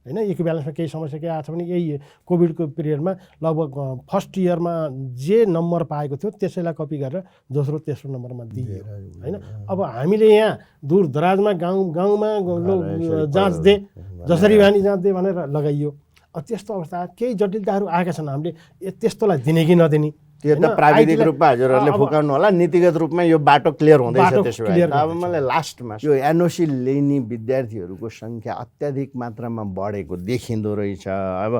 होइन। इक्विभ्यालेन्समा केही समस्या के आएको छ भने यही कोभिडको पिरियडमा लगभग फर्स्ट इयरमा जे नम्बर पाएको थियो त्यसैलाई कपी गरेर दोस्रो तेस्रो नम्बरमा दियो होइन। अब हामीले यहाँ दूर दराजमा गाउँमा जाँच दे, जसरी भानी जाँच दे भनेर लगाइयो। त्यस्तो अवस्था केही जटिलताहरू आएका छन्। हामीले त्यस्तोलाई दिने कि नदिने त्यो त प्राविधिक रूपमा हजुरहरूले फुकाउनु होला। नीतिगत रूपमा यो बाटो क्लियर हुँदैछ। त्यसो भए अब मलाई लास्टमा यो एनओसी लिने विद्यार्थीहरूको सङ्ख्या अत्याधिक मात्रामा बढेको देखिँदो रहेछ। अब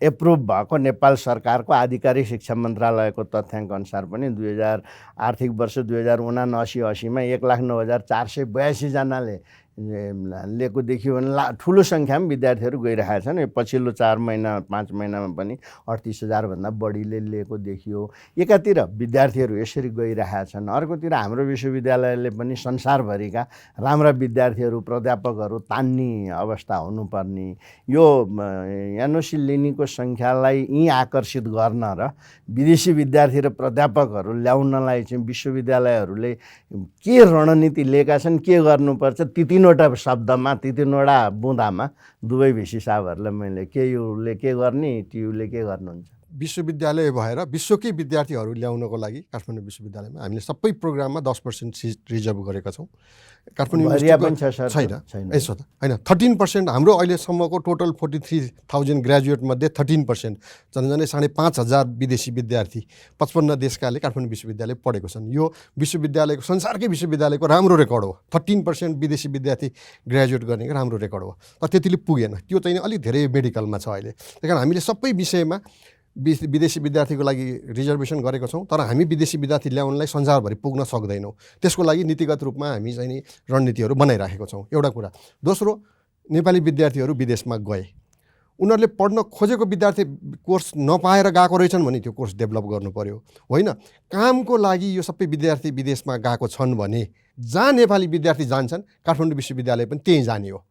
एप्रुभ भएको नेपाल सरकारको आधिकारिक शिक्षा मन्त्रालयको तथ्याङ्क अनुसार पनि 2000 आर्थिक वर्ष 2079-80 मा 1,09,482 जनाले लिएको देखियो भने ठुलो सङ्ख्यामा विद्यार्थीहरू गइरहेका छन्। यो पछिल्लो 4 महिना 5 महिनामा पनि 38,000 भन्दा बढीले लिएको देखियो। एकातिर विद्यार्थीहरू यसरी गइरहेका छन्, अर्कोतिर हाम्रो विश्वविद्यालयले पनि संसारभरिका राम्रा विद्यार्थीहरू प्राध्यापकहरू तान्ने अवस्था हुनुपर्ने, यो एनओसी लिनेको सङ्ख्यालाई यहीँ आकर्षित गर्न र विदेशी विद्यार्थी र प्राध्यापकहरू ल्याउनलाई चाहिँ विश्वविद्यालयहरूले के रणनीति लिएका छन्, के गर्नुपर्छ, ती 3वटा शब्दमा, ती 3वटा बुँदामा दुवै भिसी साहबहरूलाई मैले केयुले के गर्ने, टियुले के गर्नुहुन्छ। विश्वविद्यालय भएर विश्वकै विद्यार्थीहरू ल्याउनको लागि काठमाडौँ विश्वविद्यालयमा हामीले सबै प्रोग्राममा 10% सिट रिजर्भ गरेका छौँ। काठमाडौँ छैन यसो त होइन। 13% हाम्रो अहिलेसम्मको टोटल 43,000 ग्रेजुएटमध्ये 13% झन्झनै 5,500 विदेशी विद्यार्थी 55 देशकाले काठमाडौँ विश्वविद्यालय पढेको छन्। यो विश्वविद्यालयको संसारकै विश्वविद्यालयको राम्रो रेकर्ड हो। 13% विदेशी विद्यार्थी ग्रेजुएट गर्ने राम्रो रेकर्ड हो। तर त्यतिले पुगेन, त्यो चाहिँ अलिक धेरै मेडिकलमा छ अहिले। त्यही कारण हामीले सबै विषयमा विदेशी विद्यार्थीको लागि रिजर्भेसन गरेको छौँ। तर हामी विदेशी विद्यार्थी ल्याउनलाई संसारभरि पुग्न सक्दैनौँ। त्यसको लागि नीतिगत रूपमा हामी चाहिँ नि रणनीतिहरू बनाइराखेको छौँ, एउटा कुरा। दोस्रो, नेपाली विद्यार्थीहरू विदेशमा गए, उनीहरूले पढ्न खोजेको विद्यार्थी कोर्स नपाएर गएको रहेछन् भने त्यो कोर्स डेभलप गर्नु पर्यो, होइन? कामको लागि यो सबै विद्यार्थी विदेशमा गएको छन् भने जहाँ नेपाली विद्यार्थी जान्छन् काठमाडौँ विश्वविद्यालय पनि त्यहीँ जाने हो।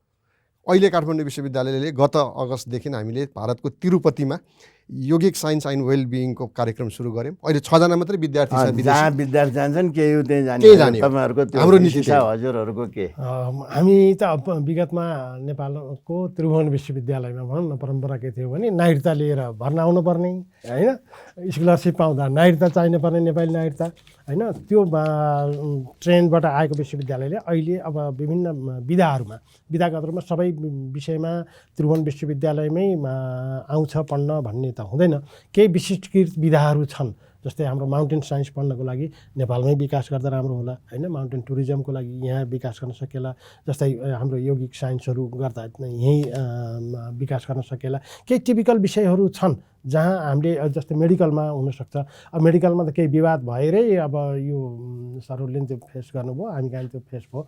अहिले काठमाडौँ विश्वविद्यालयले गत अगस्तदेखि हामीले भारतको तिरुपतिमा योगिक साइन्स एन्ड वेलबिङको कार्यक्रम सुरु गऱ्यौँ। अहिले 6 जना मात्रै विद्यार्थी छन्। जहाँ विद्यार्थी जान्छन् केही त्यही जाने। तपाईँहरूको हाम्रो नीति छ। हजुरहरूको के? हामी त विगतमा नेपालको त्रिभुवन विश्वविद्यालयमा भनौँ न परम्परा के थियो भने नागरिकता लिएर भर्ना आउनुपर्ने, होइन? स्कलरसिप पाउँदा नागरिकता चाहिनु पर्ने, नेपाली नागरिकता, होइन? त्यो ट्रेन्डबाट आएको विश्वविद्यालयले अहिले अब विभिन्न विधाहरूमा, विधागत रूपमा सबै विषयमा त्रिभुवन विश्वविद्यालयमै आउँछ पढ्न भन्ने त हुँदैन। केही विशिष्टकृत विधाहरू छन्, जस्तै हाम्रो माउन्टेन साइन्स पढ्नको लागि नेपालमै विकास गर्दा राम्रो होला, होइन? माउन्टेन टुरिज्मको लागि यहाँ विकास गर्न सकेला, जस्तै हाम्रो यौगिक साइन्सहरू गर्दा यहीँ विकास गर्न सकेला। केही टिपिकल विषयहरू छन् जहाँ हामीले, जस्तै मेडिकलमा हुनसक्छ। अब मेडिकलमा त केही विवाद भएरै अब यो सरहरूले त्यो फेस गर्नुभयो, हामी कहाँ त्यो फेस भयो।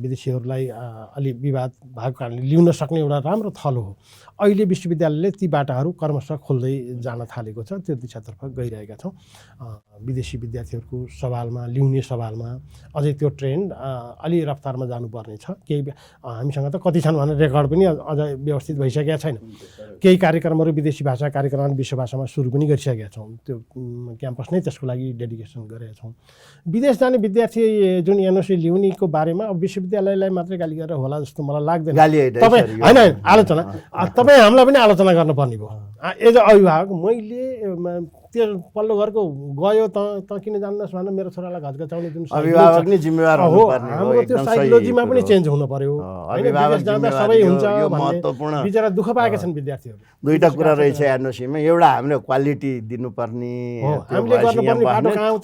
विदेशीहरूलाई अलि विवाद भएको कारणले लिउन सक्ने एउटा राम्रो थलो हो। अहिले विश्वविद्यालयले ती बाटाहरू क्रमशः खोल्दै जान थालेको छ, त्यो दिशातर्फ गइरहेका छौँ। विदेशी विद्यार्थीहरूको सवालमा, लिउने सवालमा अझै त्यो ट्रेन्ड अलि रफ्तारमा जानुपर्ने छ। केही हामीसँग त कति छन् भनेर रेकर्ड पनि अझ व्यवस्थित भइसकेका छैन। केही कार्यक्रमहरू विदेशी भाषा कार्यक्रम विश्व भाषामा सुरु पनि गरिसकेका छौँ। त्यो क्याम्पस नै त्यसको लागि डेडिकेसन गरेका छौँ। विदेश जाने विद्यार्थी जुन एनओसी ल्याउनेको बारेमा अब विश्वविद्यालयलाई मात्रै गाली गरेर होला जस्तो मलाई लाग्दैन। तपाईँ होइन आलोचना, तपाईँ हामीलाई पनि आलोचना गर्नुपर्ने भयो। एज अ अभिभावक मैले त्यो पल्लो घरको गयो त किन जान्नुहोस् भनेर मेरो छोरालाई घचघचाउने जुन अभिभावक नै जिम्मेवार हो, हाम्रो त्यो साइकोलोजीमा पनि चेन्ज हुनु पर्यो। अभिभावक जाँदा सबै हुन्छ महत्त्वपूर्ण। बिचरा दुःख पाएका छन् विद्यार्थीहरू। दुईटा कुरा रहेछ एनओसीमा, एउटा हामीले क्वालिटी दिनुपर्ने,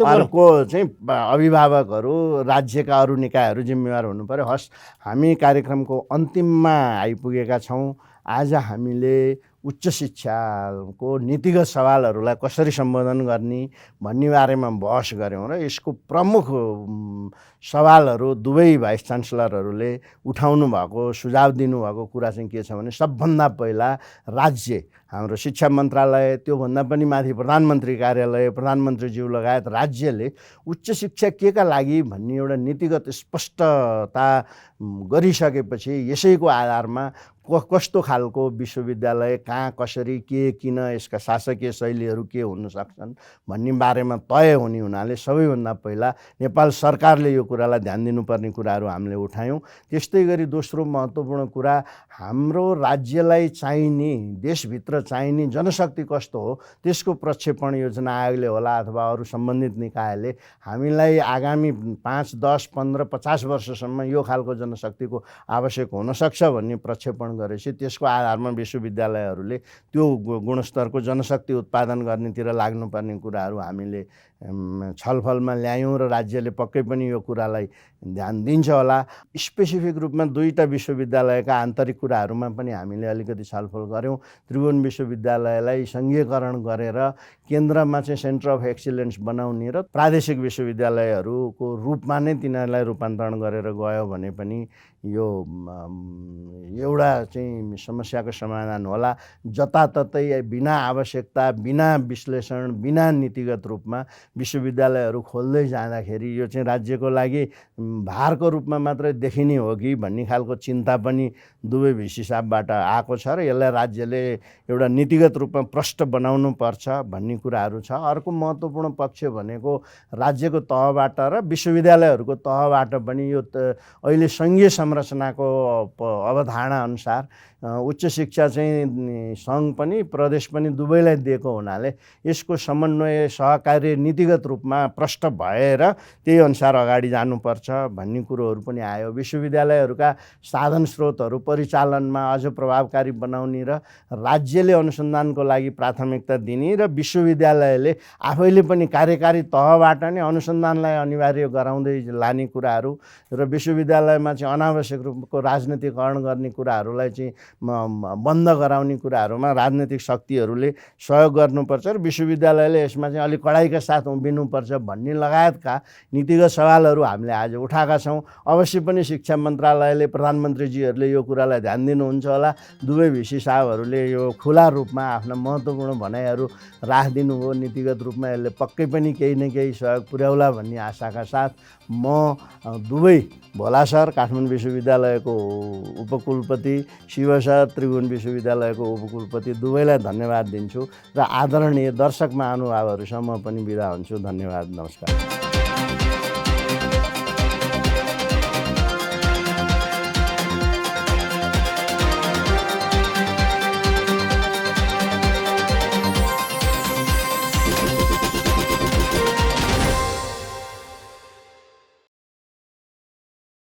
अर्को चाहिँ अभिभावकहरू, राज्यका अरू निकायहरू जिम्मेवार हुनु पर्यो। हस्, हामी कार्यक्रमको अन्तिममा आइपुगेका छौँ। आज हामीले उच्च शिक्षाको नीतिगत सवालहरूलाई कसरी सम्बोधन गर्ने भन्ने बारेमा बहस गऱ्यौँ र यसको प्रमुख सवालहरू दुवै भाइस चान्सलरहरूले उठाउनु भएको, सुझाव दिनुभएको कुरा चाहिँ के छ भने सबभन्दा पहिला राज्य, हाम्रो शिक्षा मन्त्रालय, त्योभन्दा पनि माथि प्रधानमन्त्री कार्यालय, प्रधानमन्त्रीज्यू लगायत राज्यले उच्च शिक्षा के का लागि भन्ने एउटा नीतिगत स्पष्टता गरिसकेपछि यसैको आधारमा कस्तो खालको विश्वविद्यालय कहाँ, कसरी, के, किन, यसका शासकीय शैलीहरू के हुन सक्छन् भन्ने बारेमा तय हुने हुनाले सबैभन्दा पहिला नेपाल सरकारले यो कुरालाई ध्यान दिनुपर्ने कुराहरू हामीले उठायौँ। त्यस्तै गरी दोस्रो महत्त्वपूर्ण कुरा, हाम्रो राज्यलाई चाहिने, देशभित्र चाहिने जनशक्ति कस्तो हो त्यसको प्रक्षेपण योजना आयोगले होला अथवा अरू सम्बन्धित निकायले हामीलाई आगामी 5, 10, 15, 50 वर्षसम्म यो खालको जनशक्तिको आवश्यक हुनसक्छ भन्ने प्रक्षेपण गरेपछि त्यसको आधारमा विश्वविद्यालयहरूले त्यो गुणस्तरको जनशक्ति उत्पादन गर्नेतिर लाग्नुपर्ने कुराहरू हामीले छलफलमा ल्यायौँ र राज्यले पक्कै पनि यो कुरालाई ध्यान दिन्छ होला। स्पेसिफिक रूपमा दुईटा विश्वविद्यालयका आन्तरिक कुराहरूमा पनि हामीले अलिकति छलफल गऱ्यौँ। त्रिभुवन विश्वविद्यालयलाई सङ्घीयकरण गरेर केन्द्रमा चाहिँ सेन्टर अफ एक्सिलेन्स बनाउने र प्रादेशिक विश्वविद्यालयहरूको रूपमा नै तिनीहरूलाई रूपान्तरण गरेर गयो भने पनि यो एउटा चाहिँ समस्याको समाधान होला। जताततै बिना आवश्यकता, बिना विश्लेषण, बिना नीतिगत रूपमा विश्वविद्यालयहरू खोल्दै जाँदाखेरि यो चाहिँ राज्यको लागि भारको रूपमा मात्रै देखिने हो कि भन्ने खालको चिन्ता पनि दुवै हिसाबबाट आएको छ र यसलाई राज्यले एउटा नीतिगत रूपमा प्रष्ट बनाउनु पर्छ भन्ने कुराहरू छ। अर्को महत्त्वपूर्ण पक्ष भनेको राज्यको तहबाट र विश्वविद्यालयहरूको तहबाट पनि यो अहिले सङ्घीय संरचनाको अवधारणा अनुसार उच्च शिक्षा चाहिँ सङ्घ पनि प्रदेश पनि दुवैलाई दिएको हुनाले यसको समन्वय, सहकार्य नीतिगत रूपमा प्रष्ट भएर त्यही अनुसार अगाडि जानुपर्छ भन्ने कुरोहरू पनि आयो। विश्वविद्यालयहरूका साधन स्रोतहरू परिचालनमा अझ प्रभावकारी बनाउने र राज्यले अनुसन्धानको लागि प्राथमिकता दिने र विश्वविद्यालयले आफैले पनि कार्यकारी तहबाट नै अनुसन्धानलाई अनिवार्य गराउँदै लाने कुराहरू र विश्वविद्यालयमा चाहिँ अनावश्यक रूपको राजनीतिकरण गर्ने कुराहरूलाई चाहिँ बन्द गराउने कुराहरूमा राजनीतिक शक्तिहरूले सहयोग गर्नुपर्छ र विश्वविद्यालयले यसमा चाहिँ अलिक कडाइका साथ उभिनुपर्छ भन्ने लगायतका नीतिगत सवालहरू हामीले आज उठाएका छौँ। अवश्य पनि शिक्षा मन्त्रालयले, प्रधानमन्त्रीजीहरूले यो कुरालाई ध्यान दिनुहुन्छ होला। दुवै भिसी साहबहरूले यो खुला रूपमा आफ्ना महत्त्वपूर्ण भनाइहरू राखिदिनु हो। नीतिगत रूपमा यसले पक्कै पनि केही न केही सहयोग पुर्याउला भन्ने आशाका साथ म दुवै भोला सर, काठमाडौँ विश्वविद्यालयको उपकुलपति, शिव सर, त्रिभुवन विश्वविद्यालयको उपकुलपति दुवैलाई धन्यवाद दिन्छु र आदरणीय दर्शक महानुभावहरूसम्म पनि बिदा हुन्छु। धन्यवाद, नमस्कार।